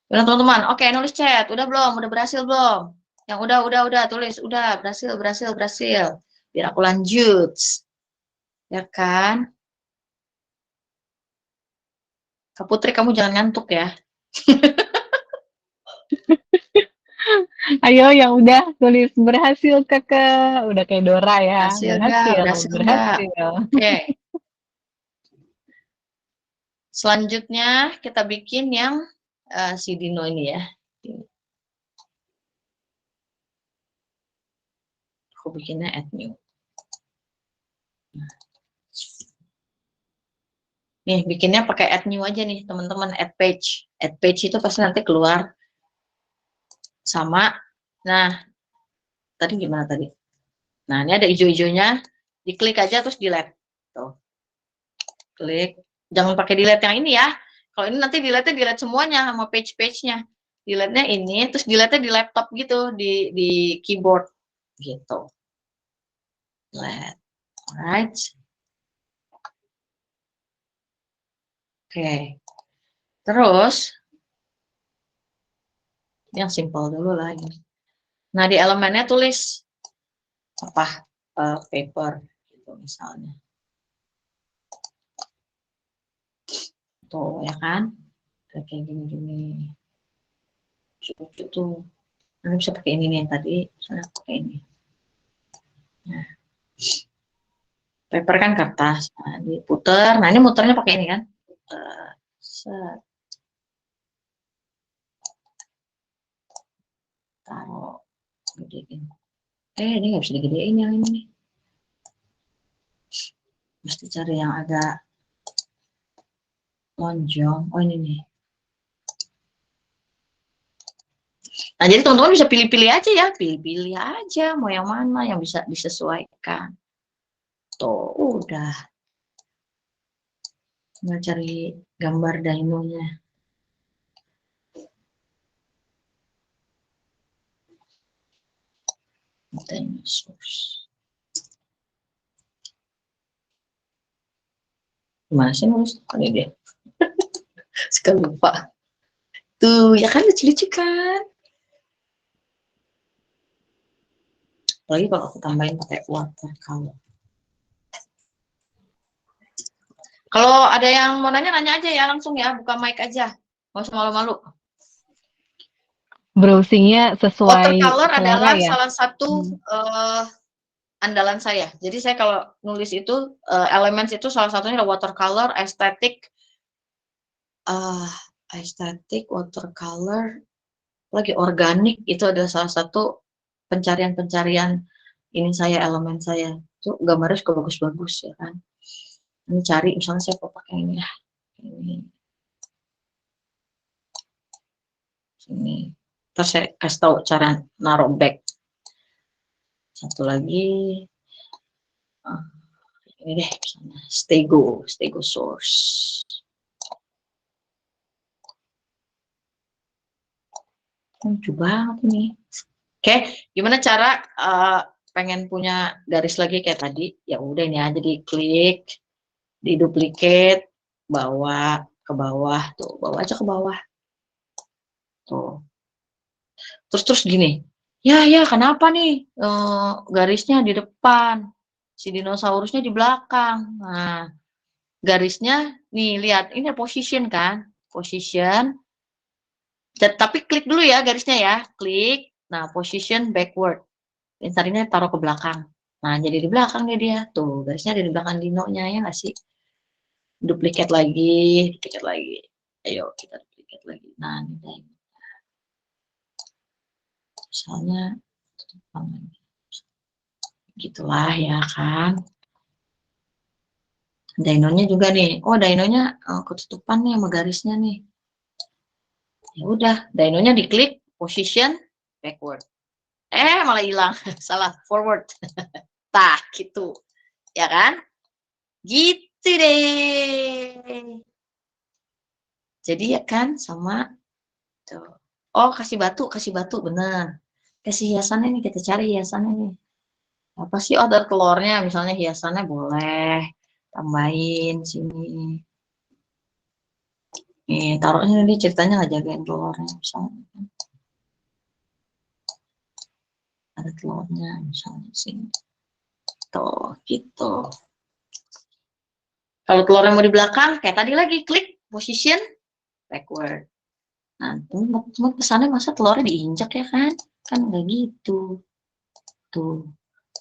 Udah teman-teman, oke nulis chat. Udah belum? Udah berhasil belum? Yang udah tulis. Udah, berhasil. Biar aku lanjut. Ya kan? Kak Putri, kamu jangan ngantuk ya. Ayo yang udah tulis berhasil Kakak. Udah kayak Dora ya. Berhasil nggak? Berhasil. Oke. Selanjutnya kita bikin yang si Dino ini ya. Aku bikinnya add new. Nih, bikinnya pakai add new aja nih, teman-teman. Add page. Add page itu pasti nanti keluar sama. Nah, tadi gimana tadi? Nah, ini ada hijau-hijaunya. Diklik aja terus delete. Tuh. Klik. Jangan pakai delete yang ini ya. Kalau ini nanti delete semuanya sama page-page-nya. Delete-nya ini, terus delete-nya di laptop gitu, di keyboard gitu. Delete. Alright. Oke. Terus yang simple dulu lah ini. Nah, di elemennya tulis apa? Paper gitu misalnya. Tuh, ya kan? Kayak gini-gini. Lucu tuh. Nanti bisa pakai ini nih yang tadi, misalnya pakai ini. Nah. Paper kan kertas. Nah, diputer. Nah, ini muternya pakai ini kan? Set. Taruh. Gedein. Ini nggak bisa digedein yang ini nih. Mesti cari yang agak lonjong. Oh, ini nih. Nah, jadi teman-teman bisa pilih-pilih aja ya. Pilih-pilih aja mau yang mana yang bisa disesuaikan. Tuh, udah. Nggak cari gambar dinonya. Dinosaurs. Gimana sih nulis? Ini dia. Sekali lupa. Tuh, ya kan lucu-lucu kan? Apalagi kalau aku tambahin pakai watercolor. Kalau ada yang mau nanya aja ya langsung ya, buka mic aja. Nggak usah malu-malu. Browsingnya sesuai Watercolor adalah ya? salah satu andalan saya. Jadi saya kalau nulis itu elements itu salah satunya adalah watercolor, aesthetic, watercolor, lagi organik itu adalah salah satu pencarian ini saya, elemen saya. Itu gambarnya juga bagus-bagus ya kan. Ini cari misalnya saya mau pakai ini ya. Ini. Terus saya kasih tahu cara naruh back. Satu lagi. Ini deh misalnya Stegosaurus. Lucu banget ini. Oke, gimana cara pengen punya garis lagi kayak tadi? Ya udah ini aja diklik, diduplikat, bawa ke bawah tuh, bawa aja ke bawah. Tuh. Terus gini. Ya kenapa nih garisnya di depan, si dinosaurusnya di belakang. Nah, garisnya nih lihat ini position kan? Position. Tapi klik dulu ya garisnya ya, klik. Nah, position backward. Yang tadinya taruh ke belakang. Nah, jadi di belakang dia. Tuh, garisnya ada di belakang dinonya ya nggak sih? Duplikat lagi. Ayo kita duplikat lagi. Nah, ini misalnya gitulah ya kan. Dinonya juga nih. Oh, dinonya ketutupan nih sama garisnya nih. Ya udah, dinonya diklik, position backward. Malah hilang. Salah, forward. Tah, gitu. Ya kan? Gitu deh. Jadi ya kan sama tuh. Oh, kasih batu, bener. Kasih hiasannya nih, kita cari hiasannya nih. Apa sih? Oh, ada telurnya, misalnya hiasannya boleh. Tambahin sini. Nih, taruhnya ini ceritanya nggak jagain telurnya, misalnya. Ada telurnya, misalnya sini. Tuh, gitu. Kalau telurnya mau di belakang, kayak tadi lagi, klik position backward. Nah, teman pesannya masa telurnya diinjak ya kan? Kan nggak gitu. Tuh,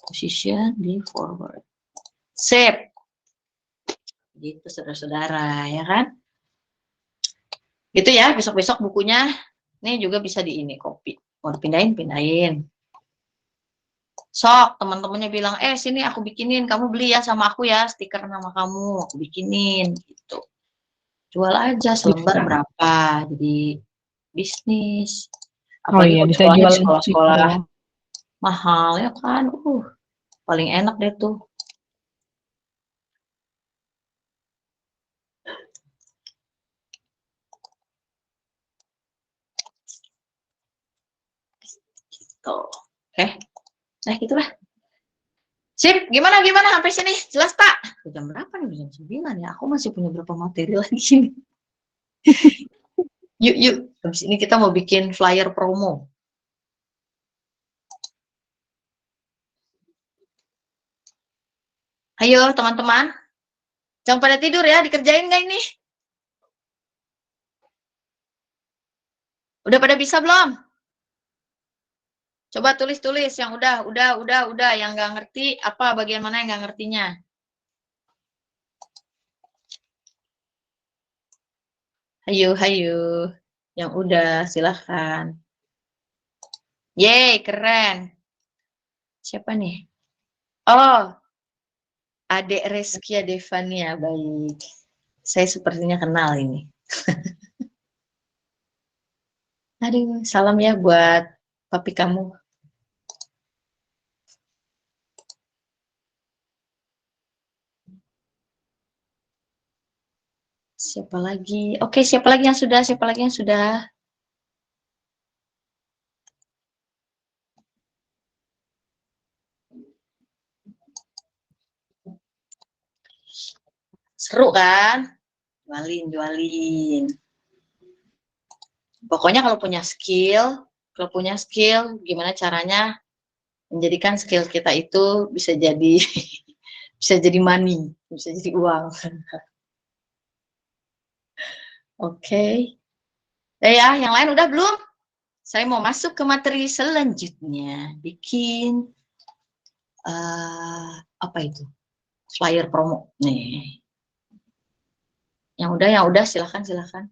position di forward. Save. Gitu, saudara-saudara, ya kan? Gitu ya, besok-besok bukunya. Ini juga bisa di ini, copy. Mau dipindahin, pindahin. Sok, teman-temannya bilang, sini aku bikinin, kamu beli ya sama aku ya, stiker nama kamu, aku bikinin, gitu. Jual aja, selembar Bisa. berapa, jadi bisnis. Oh Apalagi iya, kalau bisa sekolahnya di jualan stiker sekolah-sekolah ya. mahal, ya kan, paling enak deh tuh. Tuh, oke. Nah, gitulah. Sip, gimana sampai sini? Jelas, Pak? Jam berapa nih? Jam 9 ya. Aku masih punya berapa materi lagi nih. Yuk. Habis ini kita mau bikin flyer promo. Ayo, teman-teman. Jangan pada tidur ya, dikerjain nggak ini? Udah pada bisa belum? Coba tulis-tulis yang udah. Yang nggak ngerti, apa bagian mana yang nggak ngertinya? Hayo. Yang udah, silahkan. Yeay, keren. Siapa nih? Oh, Adek Reskia Devania, baik. Saya sepertinya kenal ini. Aduh, salam ya buat papi kamu. Siapa lagi? Oke, siapa lagi yang sudah? Seru kan? Jualin. Pokoknya kalau punya skill, gimana caranya menjadikan skill kita itu bisa jadi bisa jadi money, bisa jadi uang. Oke. Ya, yang lain udah belum? Saya mau masuk ke materi selanjutnya. Bikin apa itu? Flyer promo. Nih. Yang udah silakan.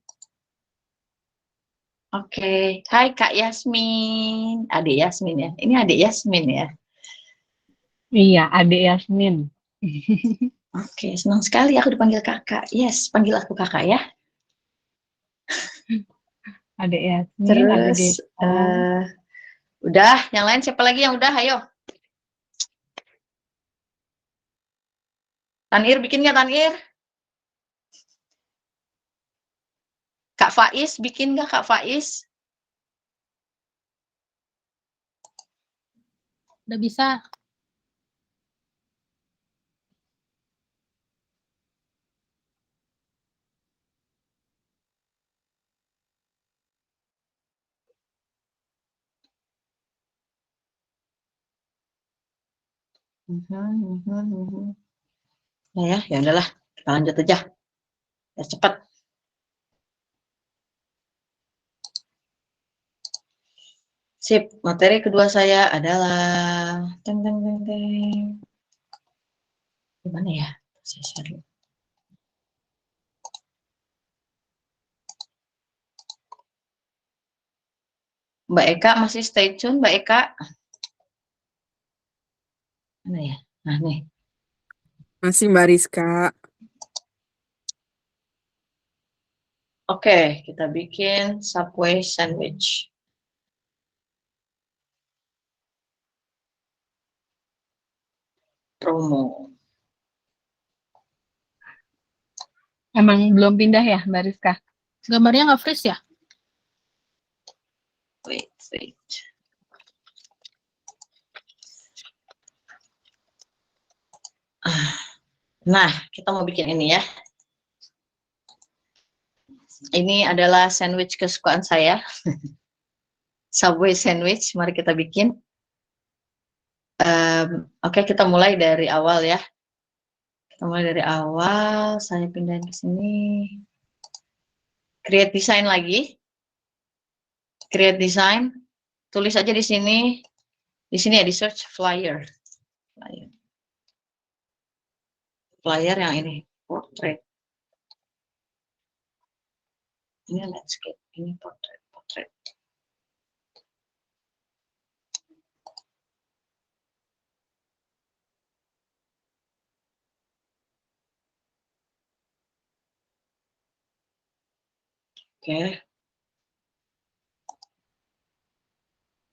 Oke. Hai Kak Yasmin. Adik Yasmin ya. Ini Adik Yasmin ya. Iya, Adek Yasmin. Oke, senang sekali aku dipanggil kakak. Yes, panggil aku kakak ya. Adek Yasmin, Adek Terus, Deta. udah. Yang lain siapa lagi yang udah? Ayo. Tanir bikin nggak Tanir? Kak Faiz bikin nggak Kak Faiz? Udah bisa. Ya udahlah. Kita lanjut aja. Biar cepat. Sip, materi kedua saya adalah gimana ya? Saya share dulu. Mbak Eka masih stay tune, Mbak Eka. Mana ya? Nah, nih. Masih Mbak Rizka. Oke, kita bikin Subway sandwich. Promo. Emang belum pindah ya, Mbak Rizka? Gambarnya nggak freeze ya? Wait. Nah, kita mau bikin ini ya. Ini adalah sandwich kesukaan saya. Subway sandwich, mari kita bikin. Oke, kita mulai dari awal ya. Kita mulai dari awal, saya pindahin ke sini. Create design lagi. Create design. Tulis aja di sini. Di sini ya, di search flyer. Flyer yang ini, portrait. Ini landscape, ini portrait. Oke.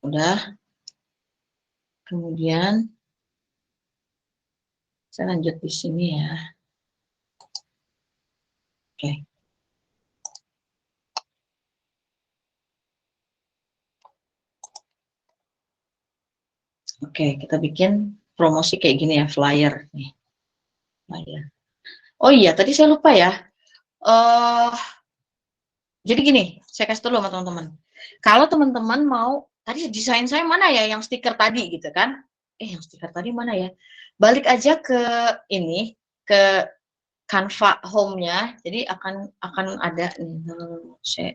Udah. Kemudian saya lanjut di sini ya. Oke. Oke, kita bikin promosi kayak gini ya, flyer nih. Flyer. Oh iya, tadi saya lupa ya. Jadi gini, saya kasih dulu sama teman-teman. Kalau teman-teman mau, tadi desain saya mana ya yang stiker tadi gitu kan? Yang stiker tadi mana ya? Balik aja ke ini, ke Canva home-nya. Jadi akan ada nih.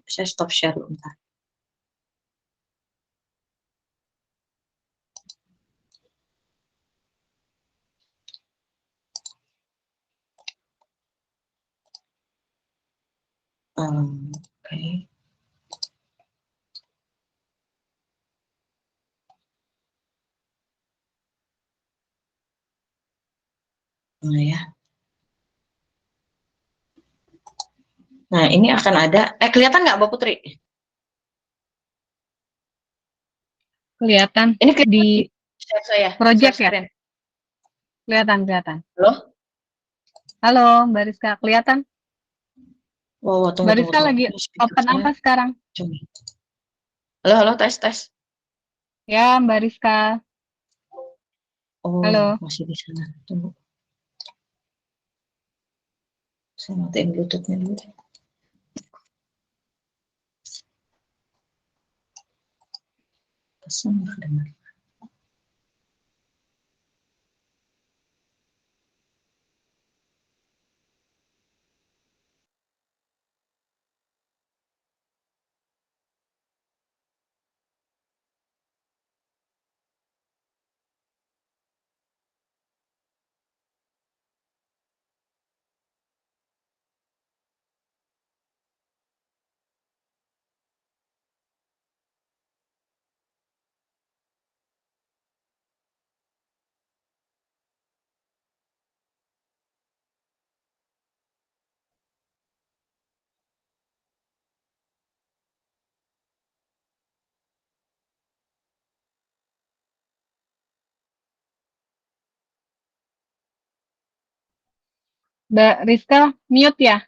Saya stop share dulu bentar. Oke. Nah ya. Nah ini akan ada. Kelihatan nggak Mbak Putri? Kelihatan Ini kelihatan di share saya. project share ya? screen. Kelihatan. Halo? Halo, Mbak Rizka, kelihatan? Wow, tunggu. Mbak Rizka lagi open apa sekarang? Halo, tes. Ya, Mbak Rizka. Oh, Halo. masih di sana. Tunggu. Saya matiin Bluetooth-nya dulu. Pesan nggak dengar. Mbak Rizka, mute ya?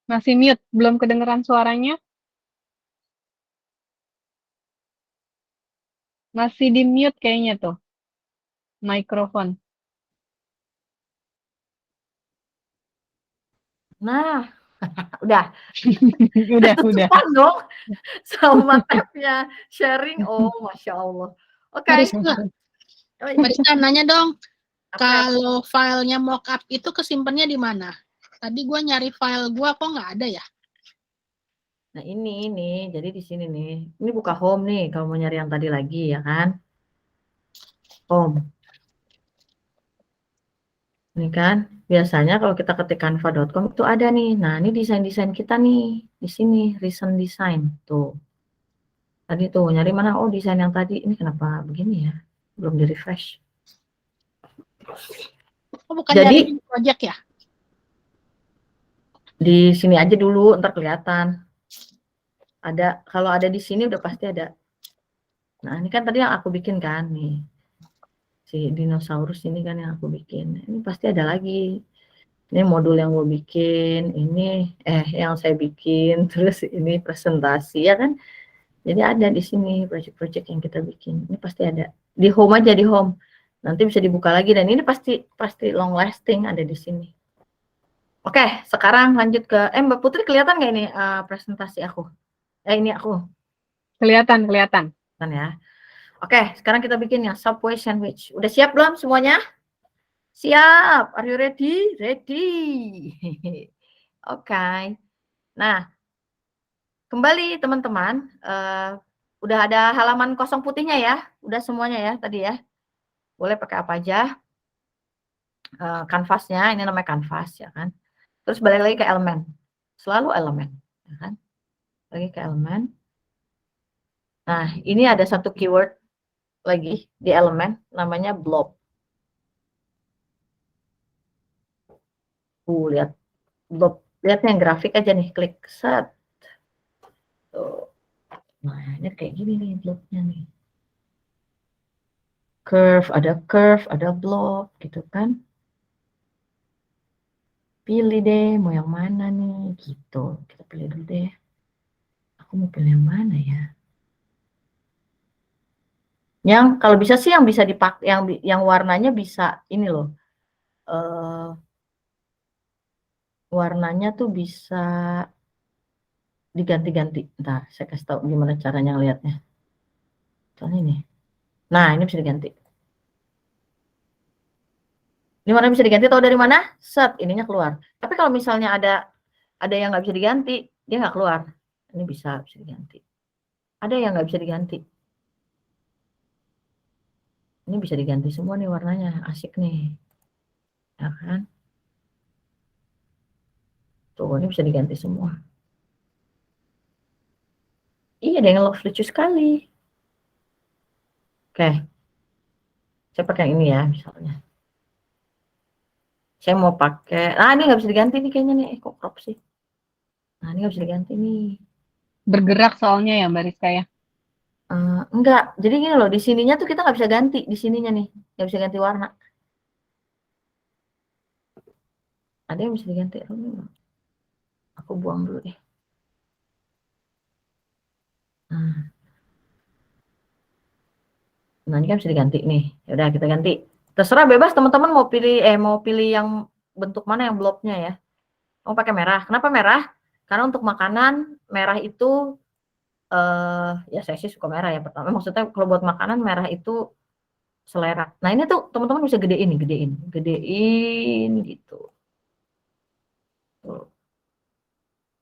Masih mute, belum kedengeran suaranya? Masih di mute kayaknya tuh, mikrofon. Nah, udah. udah. Cepat dong sama tab-nya sharing. Oh, Masya Allah. Oke. Mariska nanya dong, Apa? kalau filenya mockup itu kesimpannya di mana? Tadi gua nyari file gua kok nggak ada ya? Nah ini, jadi di sini nih. Ini buka home nih, kalau mau nyari yang tadi lagi ya kan. Home. Ini kan, biasanya kalau kita ketik canva.com itu ada nih. Nah ini desain-desain kita nih. Di sini, recent design. Tuh. Tadi tuh, nyari mana? Oh desain yang tadi. Ini kenapa begini ya? Belum di refresh. Oh, bukan Jadi, nyari di project ya? Di sini aja dulu, ntar kelihatan. Ada, kalau ada di sini udah pasti ada. Nah ini kan tadi yang aku bikin kan nih. Si dinosaurus ini kan yang aku bikin. Ini pasti ada lagi. Ini modul yang gue bikin, ini yang saya bikin, terus ini presentasi ya kan. Jadi ada di sini project-project yang kita bikin. Ini pasti ada. Di home aja, di home. Nanti bisa dibuka lagi dan ini pasti long lasting ada di sini. Oke, sekarang lanjut ke Mbak Putri kelihatan nggak ini presentasi aku? Ini aku. Kelihatan. Kan ya. Oke, sekarang kita bikin yang Subway sandwich. Udah siap belum semuanya? Siap. Are you ready? Ready. Oke. Nah, kembali teman-teman. Udah ada halaman kosong putihnya ya? Udah semuanya ya tadi ya? Boleh pakai apa aja. Kanvasnya, ini namanya kanvas ya kan. Terus balik lagi ke elemen. Selalu elemen. Ya kan? Lagi ke elemen. Nah, ini ada satu keyword lagi di elemen. Namanya blob. Lihat. Blob. Lihat yang grafik aja nih. Klik. Set. Tuh. Nah, ini kayak gini nih blobnya nih. Curve, ada blob gitu kan. Pilih deh mau yang mana nih gitu. Kita pilih dulu deh. Aku mau pilih yang mana ya? Yang kalau bisa sih yang bisa dipakai yang warnanya bisa ini loh. Warnanya tuh bisa diganti-ganti. Ntar saya kasih tahu gimana caranya ngelihatnya. Soalnya ini. Nah, ini bisa diganti. Ini warna bisa diganti, tahu dari mana? Set, ininya keluar. Tapi kalau misalnya ada yang nggak bisa diganti, dia nggak keluar. Ini bisa diganti. Ada yang nggak bisa diganti. Ini bisa diganti semua nih warnanya, asik nih. Ya kan? Tuh, ini bisa diganti semua. Iya, ada yang lucu sekali. Oke. Saya pakai yang ini ya, misalnya. Saya mau pakai, ini nggak bisa diganti nih kayaknya nih. Kok crop sih? Nah, ini nggak bisa diganti nih. Bergerak soalnya ya Mbak Rizka ya. Enggak, jadi gini loh, di sininya tuh kita nggak bisa ganti, di sininya nih, nggak bisa ganti warna. Ada yang bisa diganti, aku buang dulu deh. Nah, ini kan bisa diganti nih, ya udah kita ganti. Terserah bebas teman-teman mau pilih yang bentuk mana yang blobnya ya. Mau pakai merah, kenapa merah? Karena untuk makanan merah itu ya saya sih suka merah ya pertama. Maksudnya kalau buat makanan merah itu selera. Nah ini tuh teman-teman bisa gedein gitu. Tuh.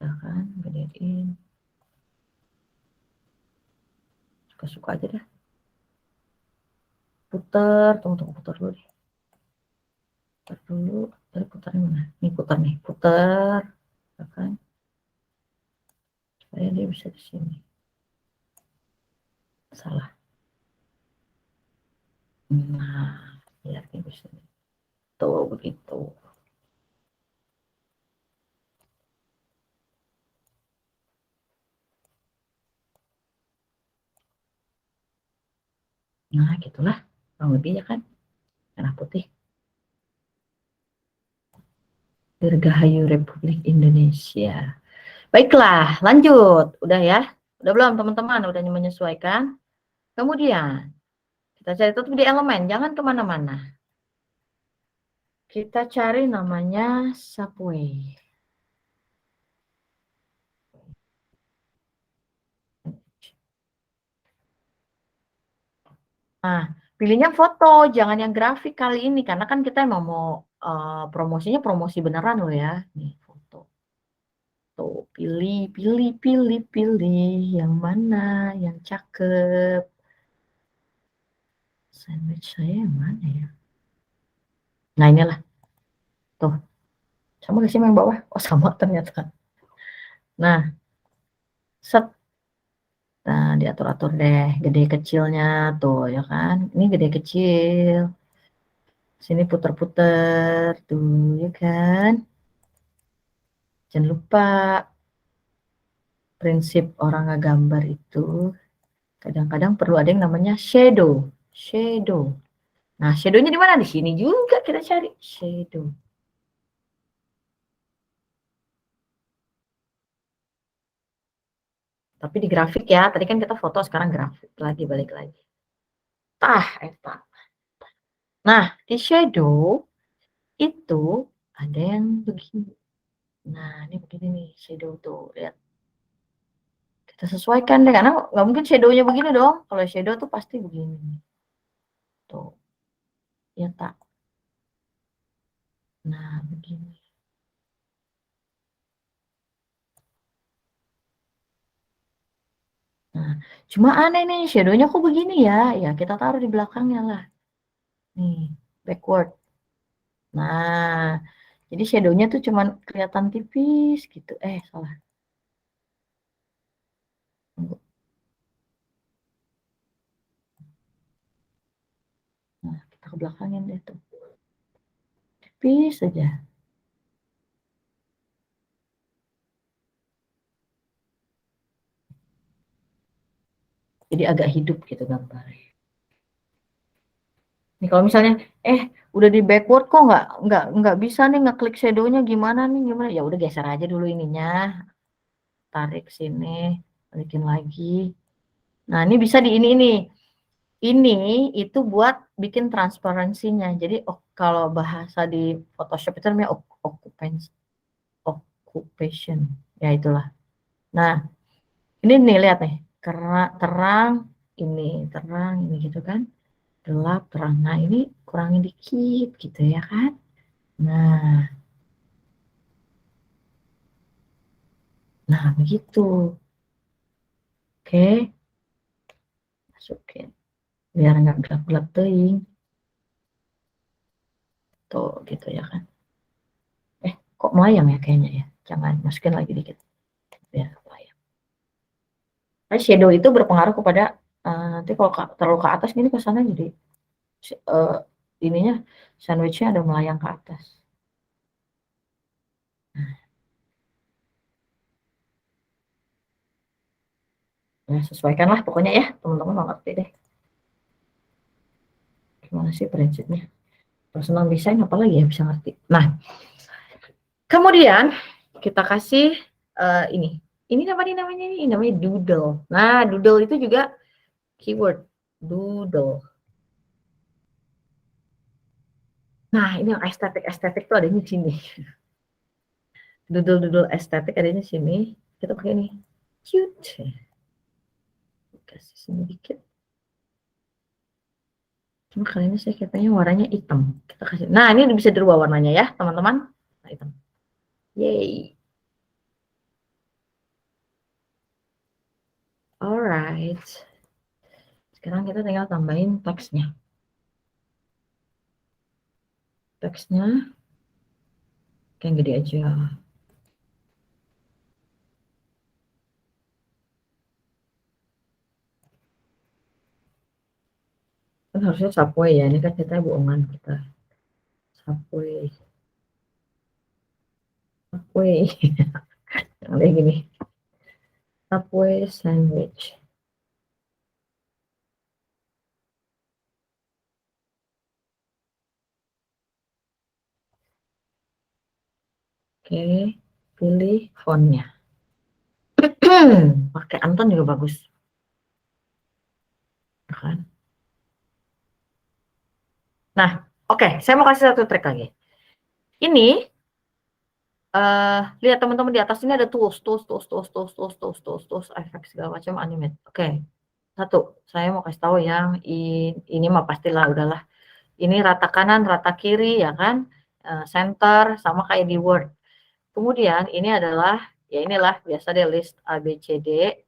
Ya kan, gedein. Suka-suka aja deh. Putar, tunggu putar dulu deh. Putar dulu, tadi putarnya mana? Nih putar. Ya kan? Supaya dia bisa di sini. Salah. Nah, biar dia bisa. Tuh, begitu. Nah, gitulah. Kurang lebih ya kan? Merah putih. Dirgahayu Republik Indonesia. Baiklah, lanjut. Udah ya? Udah belum teman-teman? Udah menyesuaikan? Kemudian, kita cari tetap di elemen. Jangan kemana-mana. Kita cari namanya Subway. Nah, pilihnya foto, jangan yang grafik kali ini. Karena kan kita emang mau promosinya promosi beneran loh ya. Nih, foto. Tuh, pilih. Yang mana yang cakep. Sandwich saya yang mana ya? Nah, inilah. Tuh. Sama gak sih yang bawah? Oh, sama ternyata. Nah, set. Nah, diatur-atur deh. Gede kecilnya tuh, ya kan? Ini gede kecil. Sini puter-puter. Tuh, ya kan? Jangan lupa prinsip orang ngegambar itu kadang-kadang perlu ada yang namanya shadow. Nah, shadownya di mana? Di sini juga kita cari shadow. Tapi di grafik ya. Tadi kan kita foto, sekarang grafik lagi, balik lagi. Eta. Nah, di shadow itu ada yang begini. Nah, ini begini nih shadow tuh, lihat. Kita sesuaikan deh, karena nggak mungkin shadow-nya begini dong. Kalau shadow tuh pasti begini. Tuh, ya tak. Nah, begini. Nah, cuma aneh nih, shadow-nya kok begini ya? Ya, kita taruh di belakangnya lah. Nih, backward. Nah, jadi shadow-nya tuh cuma kelihatan tipis gitu. Salah. Nah, kita ke belakangin deh tuh. Tipis saja. Jadi agak hidup gitu gambarnya. Nih kalau misalnya, udah di backward kok nggak bisa nih ngeklik shadow-nya gimana nih gimana? Ya udah geser aja dulu ininya, tarik sini, balikin lagi. Nah ini bisa di ini. Ini itu buat bikin transparansinya. Jadi kalau bahasa di Photoshop itu namanya occupation. Ya itulah. Nah ini nih lihat nih, karena terang ini gitu kan, gelap terang. Nah ini kurangin dikit gitu ya kan. Nah begitu. Oke, masukin biar nggak gelap-gelap teing. Tuh gitu ya kan. Kok melayang ya kayaknya ya. Jangan masukin lagi dikit biar melayang. Nah, shadow itu berpengaruh kepada nanti kalau terlalu ke atas gini ke sana jadi ininya sandwichnya ada melayang ke atas. Nah, sesuaikanlah pokoknya ya teman-teman, nggak ngerti deh gimana sih prinsipnya. Personal design apalagi ya bisa ngerti. Nah, kemudian kita kasih ini namanya ini namanya doodle. Nah, doodle itu juga keyword doodle. Nah, ini yang estetik tuh adanya di sini. Doodle estetik adanya di sini. Kita pakai ini cute. Kasih sini dikit. Cuma kali ini saya katanya warnanya hitam. Kita kasih. Nah, ini bisa dirubah warnanya ya, teman-teman. Nah, hitam. Yay. Alright. Sekarang kita tinggal tambahin teksnya. Teksnya yang gede aja. Kan harusnya Subway ya, ini kan kita bohongan kita. Subway. Yang kayak gini. Subway sandwich. Oke, pilih fontnya. Pakai Anton juga bagus. Kan? Nah, oke, saya mau kasih satu trik lagi. Ini lihat teman-teman di atas ini ada tools, efek segala macam animate. Oke. Satu, saya mau kasih tahu yang ini mah pastilah udahlah. Ini rata kanan, rata kiri ya kan? Center sama kayak di Word. Kemudian ini adalah ya inilah biasa deh list A B C D.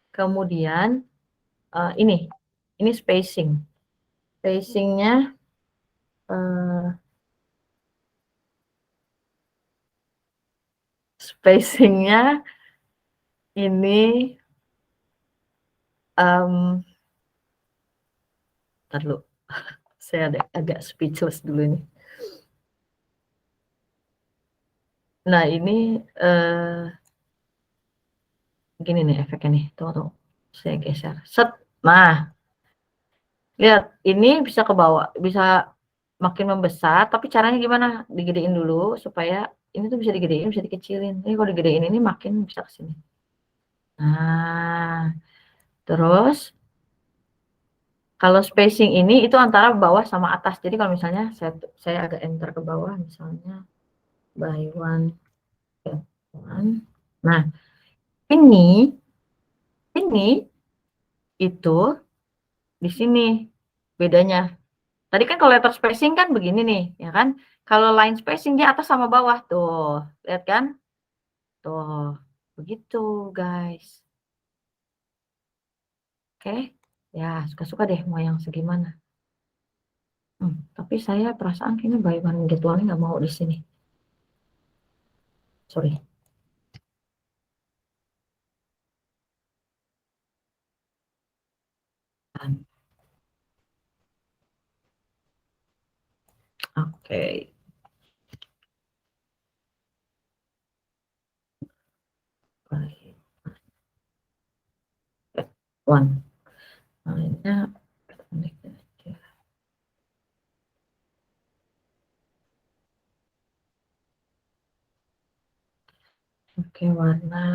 Kemudian ini spacing. Spacingnya ini ntar dulu. Saya agak speechless dulu nih. Nah ini gini nih efeknya nih. Tuh. Saya geser. Set. Nah. Lihat, ini bisa ke bawah, bisa makin membesar, tapi caranya gimana? Digedein dulu supaya ini tuh bisa digedein, bisa dikecilin. Ini kalau digedein ini makin bisa ke sini. Nah, terus Kalau spacing ini itu antara bawah sama atas. Jadi kalau misalnya saya agak enter ke bawah, misalnya by one get one. Nah, ini itu di sini bedanya. Tadi kan kalau letter spacing kan begini nih, ya kan? Kalau line spacing dia atas sama bawah tuh. Lihat kan? Tuh. Begitu, guys. Oke. Ya, suka-suka deh mau yang segimana. Tapi saya perasaan kayaknya by one get one nggak mau di sini. Sorry. Oke. One. Lainnya aja. Oke, warna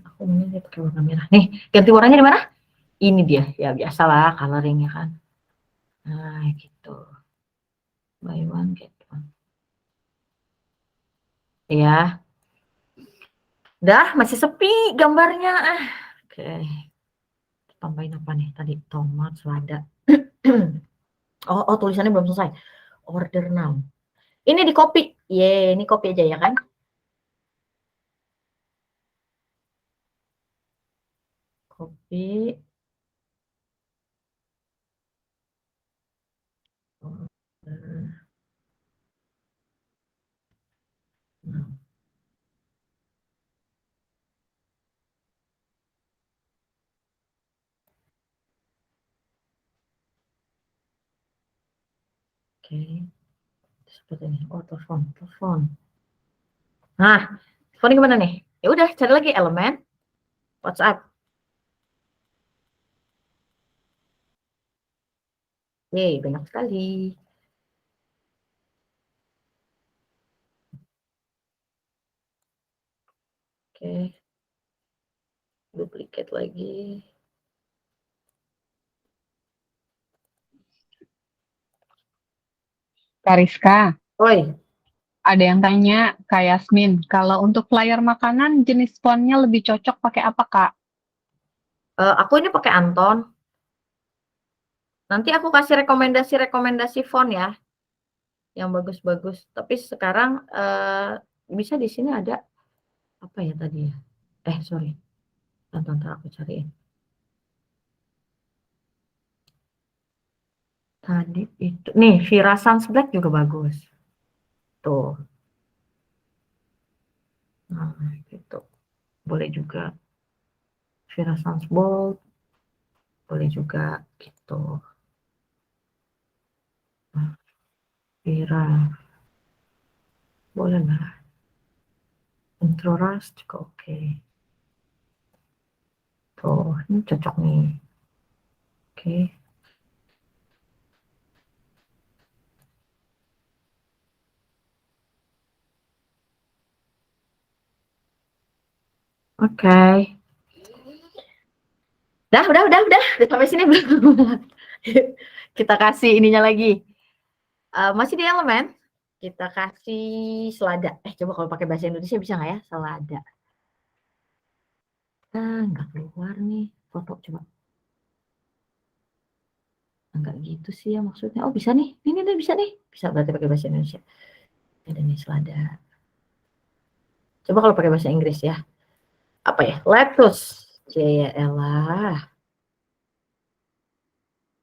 aku ini pakai warna merah. Nih, ganti warnanya di mana? Ini dia. Ya biasalah coloringnya kan. Nah, gitu. Buy one get one. Ya. Dah, masih sepi gambarnya. Oke. Tambahin apa nih tadi? Tomat, selada. Oh, tulisannya belum selesai. Order now. Ini di copy. Ini copy aja ya kan? Copy. Oke. Seperti ini. Oh, telepon. Nah, teleponnya gimana nih? Ya udah, cari lagi elemen WhatsApp. Banyak sekali. Oke. Duplicate lagi. Kariska, Oi, ada yang tanya Kak Yasmin, kalau untuk flyer makanan jenis fontnya lebih cocok pakai apa Kak? aku ini pakai Anton. Nanti aku kasih rekomendasi font ya, yang bagus-bagus. Tapi sekarang bisa di sini ada apa ya tadi ya? Sorry. Ntar aku cariin. Tadi itu, nih Vira Sans Black juga bagus. Tuh. Nah, gitu. Boleh juga. Vira Sans Bold. Boleh juga gitu. Nah, Vira. Boleh lah. Intro Rush juga oke. Tuh, ini cocok nih. Oke. Oke. Udah sampai sini belum? Kita kasih ininya lagi. Masih di elemen. Kita kasih selada. Coba kalau pakai bahasa Indonesia bisa nggak ya? Selada. Nggak keluar nih foto, coba. Enggak gitu sih ya maksudnya. Oh, bisa nih. Ini bisa nih. Bisa berarti pakai bahasa Indonesia. Ada nih selada. Coba kalau pakai bahasa Inggris ya. Apa ya? Lettuce. Elah.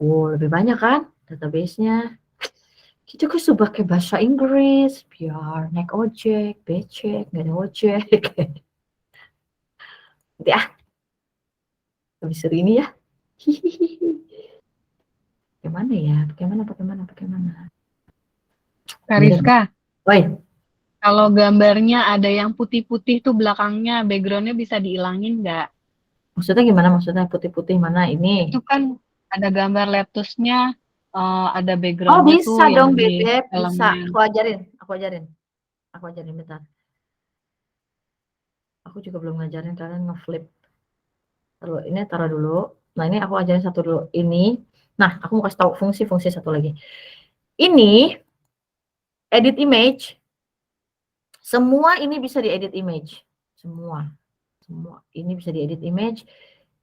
Lebih banyak kan database-nya. Kita kan sudah pakai bahasa Inggris, biar naik ojek, becek, nggak ada ojek. Nanti lebih seru ini ya. Bagaimana ya? Bagaimana? Kariska, Oi, kalau gambarnya ada yang putih-putih tuh belakangnya, backgroundnya bisa dihilangin nggak? maksudnya gimana? Maksudnya putih-putih mana ini? Itu kan ada gambar lettuce-nya, ada Oh, backgroundnya tuh bisa yang dong, di Bebek. Bisa. elemen. Aku ajarin bentar. Aku juga belum ngajarin kalian ngeflip. Ini taruh dulu. Nah, ini aku ajarin satu dulu. Ini Nah, aku mau kasih tahu fungsi-fungsi satu lagi. Ini edit image, semua ini bisa diedit image, semua ini bisa diedit image.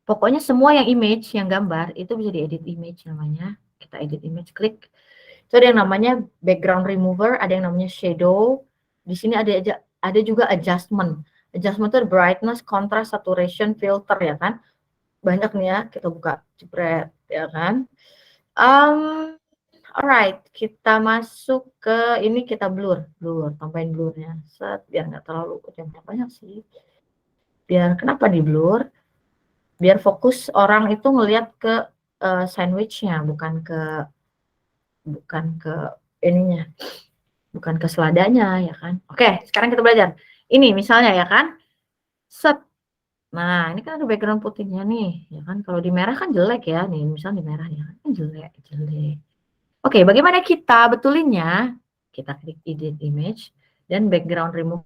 Pokoknya semua yang image, yang gambar itu bisa diedit image namanya. Kita edit image, klik. Itu ada yang namanya background remover, ada yang namanya shadow. Di sini ada juga adjustment. Adjustment itu brightness, contrast, saturation, filter ya kan. Banyak nih ya, kita buka jepret ya kan. Alright, kita masuk ke ini, kita blur, tambahin blurnya, set, biar nggak terlalu banyak sih. Biar kenapa di blur? Biar fokus orang itu ngelihat ke sandwichnya, bukan ke ininya, bukan ke seladanya ya kan. Oke, sekarang kita belajar. Ini misalnya ya kan, set. Nah, ini kan ada background putihnya nih, ya kan. Kalau di merah kan jelek ya, nih misalnya di merah ya kan jelek. Oke, bagaimana kita betulinnya? Kita klik edit image dan background remove.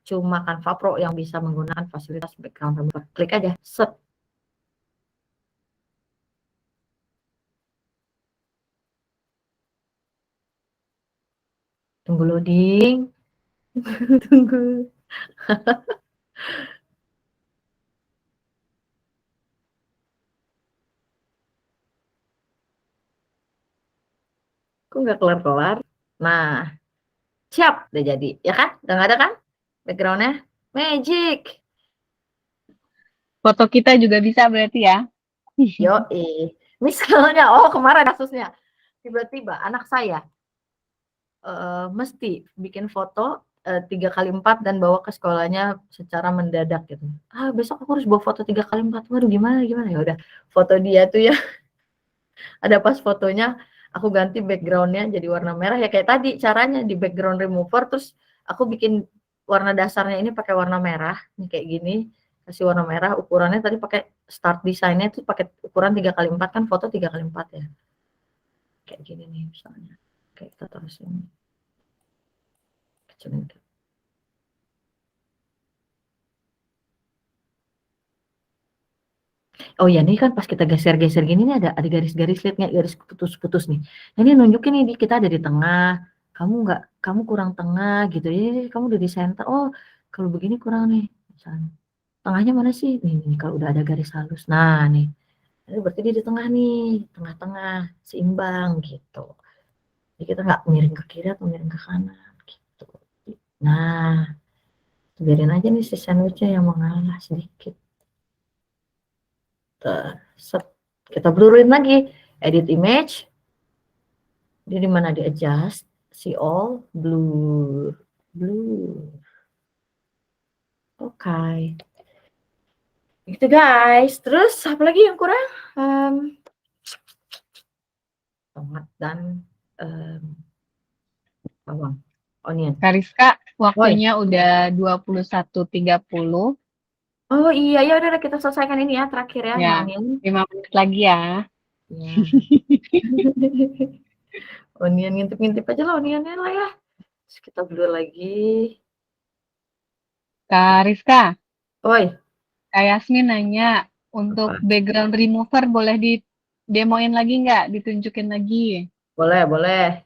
Cuma Canva Pro yang bisa menggunakan fasilitas background remover. Klik aja, set. Tunggu loading. Tunggu. Kok nggak kelar-kelar? Nah, siap, udah jadi. Ya kan? Udah nggak ada kan? Backgroundnya magic. Foto kita juga bisa berarti ya. Yo, misalnya, kemarin kasusnya tiba-tiba anak saya mesti bikin foto 3x4 dan bawa ke sekolahnya secara mendadak gitu. Besok aku harus bawa foto 3x4. Waduh, gimana ya udah, foto dia tuh ya. Ada pas fotonya aku ganti backgroundnya jadi warna merah ya kayak tadi caranya di background remover, terus aku bikin warna dasarnya ini pakai warna merah nih kayak gini, kasih warna merah, ukurannya tadi pakai start desainnya itu pakai ukuran 3x4 kan, foto 3x4 ya kayak gini nih misalnya, kayak kita taruh sini kecilin. Oh ya, ini kan pas kita geser-geser gini nih ada garis-garis, lihat nggak, garis putus-putus nih. Nah, ini nunjukin nih kita ada di tengah, kamu kurang tengah gitu. Jadi kamu udah di center. Oh, kalau begini kurang nih. Misalnya. Tengahnya mana sih? Nih, kalau udah ada garis halus. Nah, nih. Ini berarti dia di tengah nih, tengah-tengah, seimbang gitu. Jadi kita nggak miring ke kiri atau miring ke kanan gitu. Nah, biarin aja nih si sandwichnya yang mengalah sedikit. Set. Kita blurin lagi, edit image, dia di mana di adjust, see all, blur. Oke. Gitu guys. Terus apa lagi yang kurang? Tomat dan bawang, onion. Kariska, waktunya udah 21.30. Oh iya, ya udah kita selesaikan ini ya terakhir ya, Ya, onion. 5 menit lagi ya. Ya. Onion ngintip-ngintip aja lah onionnya lah ya. Terus kita blur lagi. Kariska, Oi, Kak Yasmin nanya, untuk apa? background remover boleh di-demoin lagi nggak? Ditunjukin lagi? Boleh.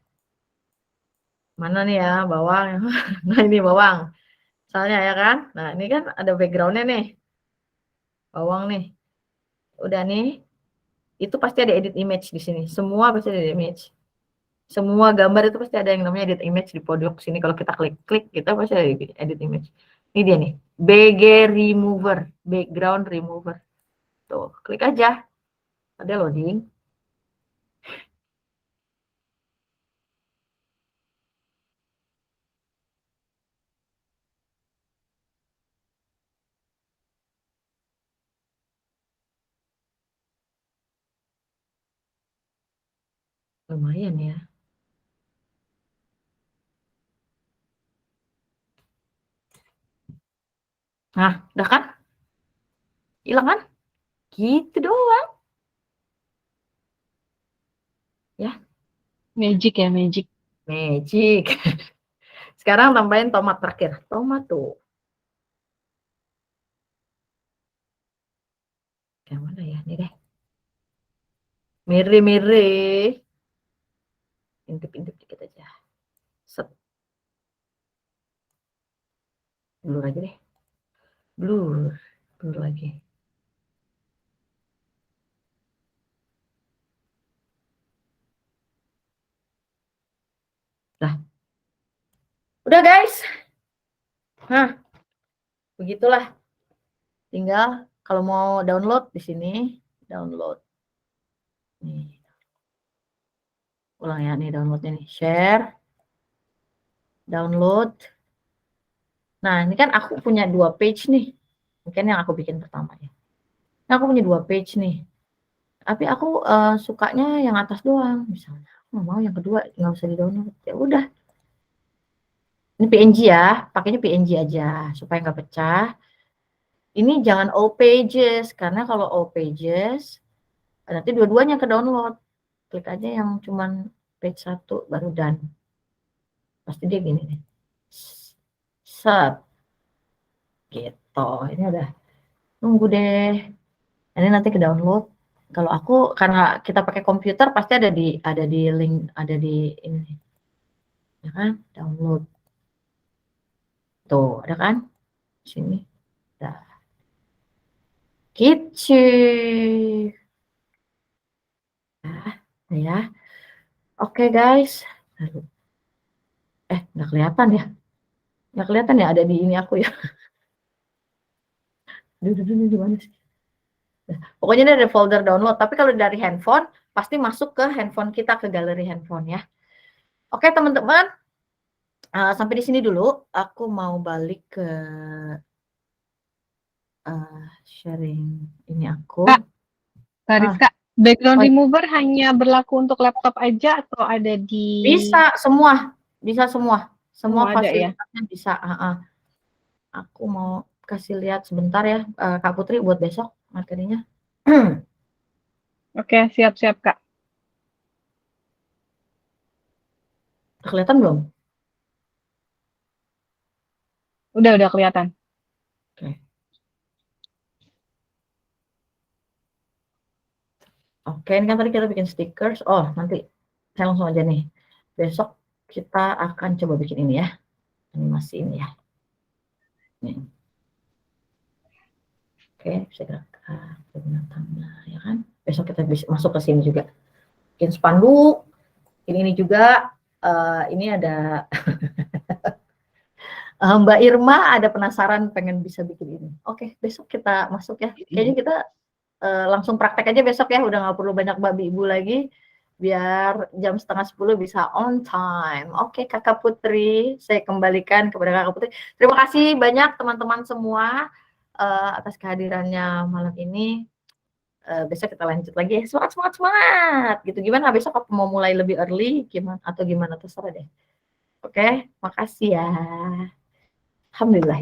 Mana nih ya bawang? Nah ini bawang. Misalnya ya kan. Nah ini kan ada backgroundnya nih. Bawang nih. Udah nih. Itu pasti ada edit image di sini. Semua pasti ada edit image. Semua gambar itu pasti ada yang namanya edit image di pojok sini. Kalau kita klik kita pasti ada edit image. Ini dia nih. BG remover. Background remover. Tuh, klik aja. Ada loading. Lumayan ya. Nah, udah kan? Hilang kan? Gitu doang. Ya. Magic ya, magic. Magic. Sekarang tambahin tomat terakhir. Tomat tuh. Yang mana ya? Ini deh. Miri. Intip-intip dikit aja. Set. Blur aja deh. Blur lagi. Lah. Udah guys. Nah, begitulah. Tinggal kalau mau download di sini, download. Nih. Ulang ya, nih downloadnya nih. Share. Download. Nah, ini kan aku punya 2 page nih. Mungkin yang aku bikin pertama ya. Nah, aku punya 2 page nih. Tapi aku sukanya yang atas doang. Misalnya, aku mau yang kedua nggak usah di-download. Ya udah. Ini PNG ya, pakainya PNG aja supaya nggak pecah. Ini jangan all pages, karena kalau all pages nanti dua-duanya ke download. Klik aja yang cuman page 1 baru done. Pasti dia gini nih. Set. Gitu. Ini udah. Tunggu deh. Ini nanti ke download. Kalau aku karena kita pakai komputer pasti ada di link, ada di ini. Ya kan? Download. Tuh, ada kan? Sini. Dah. Gitu. Nah, ya. Oke guys. Nggak kelihatan ya? Nggak kelihatan ya ada di ini aku ya? Di mana sih? Nah, pokoknya ini ada folder download. Tapi kalau dari handphone, pasti masuk ke handphone kita, ke galeri handphone ya. Oke teman-teman. Sampai di sini dulu. Aku mau balik ke sharing ini aku. Kak Rizka, background remover hanya berlaku untuk laptop aja atau ada di... Bisa semua. Semua ada ya? fasilitasnya bisa. Aku mau kasih lihat sebentar ya, Kak Putri, buat besok materinya. Oke, siap-siap Kak. Kelihatan belum? Udah kelihatan. Oke, ini kan tadi kita bikin stickers. Oh, nanti saya langsung aja nih. Besok kita akan coba bikin ini ya. Animasi ini ya. Nih. Oke, bisa gerakkan binatangnya ya kan. Besok kita bisa masuk ke sini juga. Bikin spanduk. Ini juga ini ada Mbak Irma ada penasaran pengen bisa bikin ini. Oke, besok kita masuk ya. Kayaknya kita langsung praktek aja besok ya, udah nggak perlu banyak babi ibu lagi, biar jam 9:30 bisa on time. Oke, Kakak Putri, saya kembalikan kepada Kakak Putri. Terima kasih banyak teman-teman semua atas kehadirannya malam ini. Besok kita lanjut lagi. Semangat gitu. Gimana besok aku mau mulai lebih early gimana atau gimana, terserah deh. Oke, makasih ya. Alhamdulillah.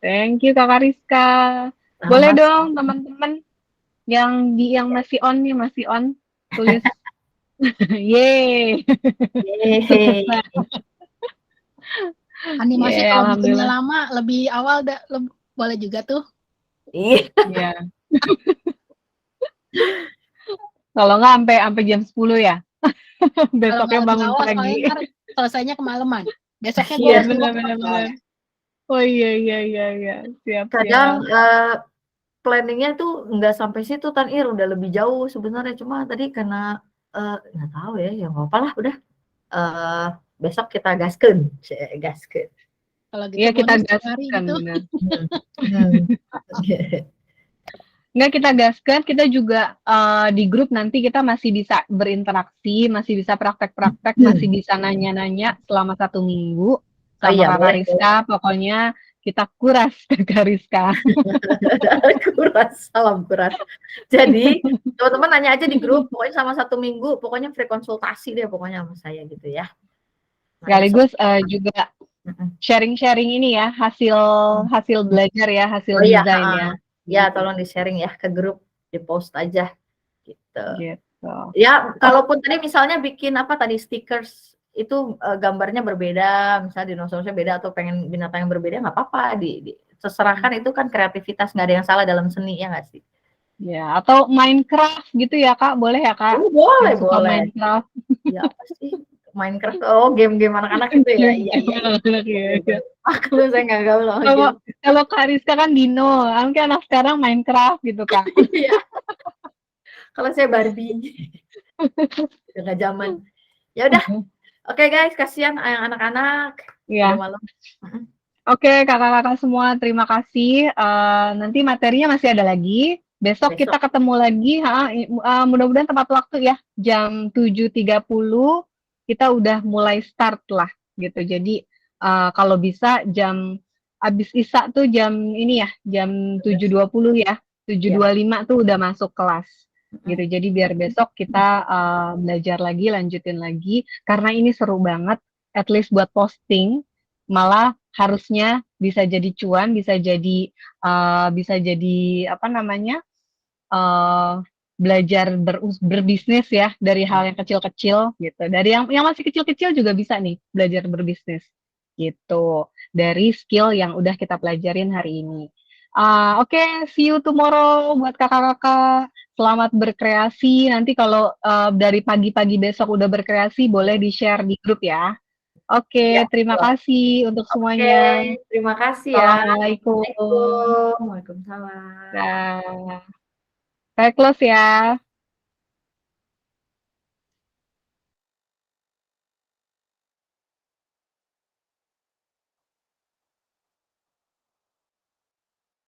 Thank you Kakak Rizka. Boleh dong teman-teman yang masih on nih, masih on, tulis yeay. Animasi kalau bikinnya lama lebih awal boleh juga tuh. Iya. Kalau nggak sampai jam 10 ya. Besoknya bangun pagi. Selesainya kemalaman. Besoknya Iya benar. Oh iya. Siap. Kadang planningnya tuh nggak sampai situ Tan Ir, udah lebih jauh sebenarnya, cuma tadi karena nggak tahu ya nggak apa-apa lah udah. Besok kita gaskeun. Kalau gitu ya kita gaskan gitu. Benar. Nggak, kita gaskan, kita juga di grup nanti kita masih bisa berinteraksi, masih bisa praktek-praktek, masih bisa nanya-nanya selama 1 minggu sama Kakak Rizka. Pokoknya kita kuras Kakak Rizka. Salam kuras. Jadi teman-teman nanya aja di grup, pokoknya sama 1 minggu, pokoknya free konsultasi deh pokoknya sama saya gitu ya. Sekaligus juga sharing-sharing ini ya, hasil belajar ya, hasil desain ya. Ya, tolong di-sharing ya ke grup, di-post aja gitu. Ya, kalaupun tadi misalnya bikin apa tadi stickers itu gambarnya berbeda, misalnya dinosaurusnya beda atau pengen binatang yang berbeda, nggak apa-apa Terserahkan itu kan kreativitas, nggak ada yang salah dalam seni, ya nggak sih? Ya, atau Minecraft gitu ya Kak, boleh ya Kak? Oh, boleh, Yang suka boleh. Minecraft. Ya apa sih? Minecraft, oh game-game anak-anak itu ya? Iya, iya. Iya. Aku saya nggak gaul loh. Kalau Kak Rizka kan Dino, mungkin anak sekarang Minecraft gitu Kak. Iya. Kalau saya Barbie. Udah nggak zaman. Ya udah. Oke guys, kasihan yang anak-anak. Iya. Udah malam. Oke, kakak-kakak semua, terima kasih. Nanti materinya masih ada lagi. Besok kita ketemu lagi. Mudah-mudahan tepat waktu ya. Jam 7.30 kita udah mulai start lah gitu. Jadi kalau bisa jam habis Isya tuh jam ini ya, jam 7.20 ya. 7.25 tuh udah masuk kelas. Gitu. Jadi biar besok kita belajar lagi, lanjutin lagi. Karena ini seru banget. At least buat posting. Malah harusnya bisa jadi cuan, bisa jadi apa namanya, belajar berbisnis ya dari hal yang kecil-kecil gitu. Dari yang masih kecil-kecil juga bisa nih belajar berbisnis gitu. Dari skill yang udah kita pelajarin hari ini. Oke, see you tomorrow buat kakak-kakak. Selamat berkreasi. Nanti kalau dari pagi-pagi besok udah berkreasi, boleh di-share di grup ya. Oke, terima kasih untuk semuanya. Terima kasih ya. Assalamualaikum. Waalaikumsalam. Dah. Saya close ya.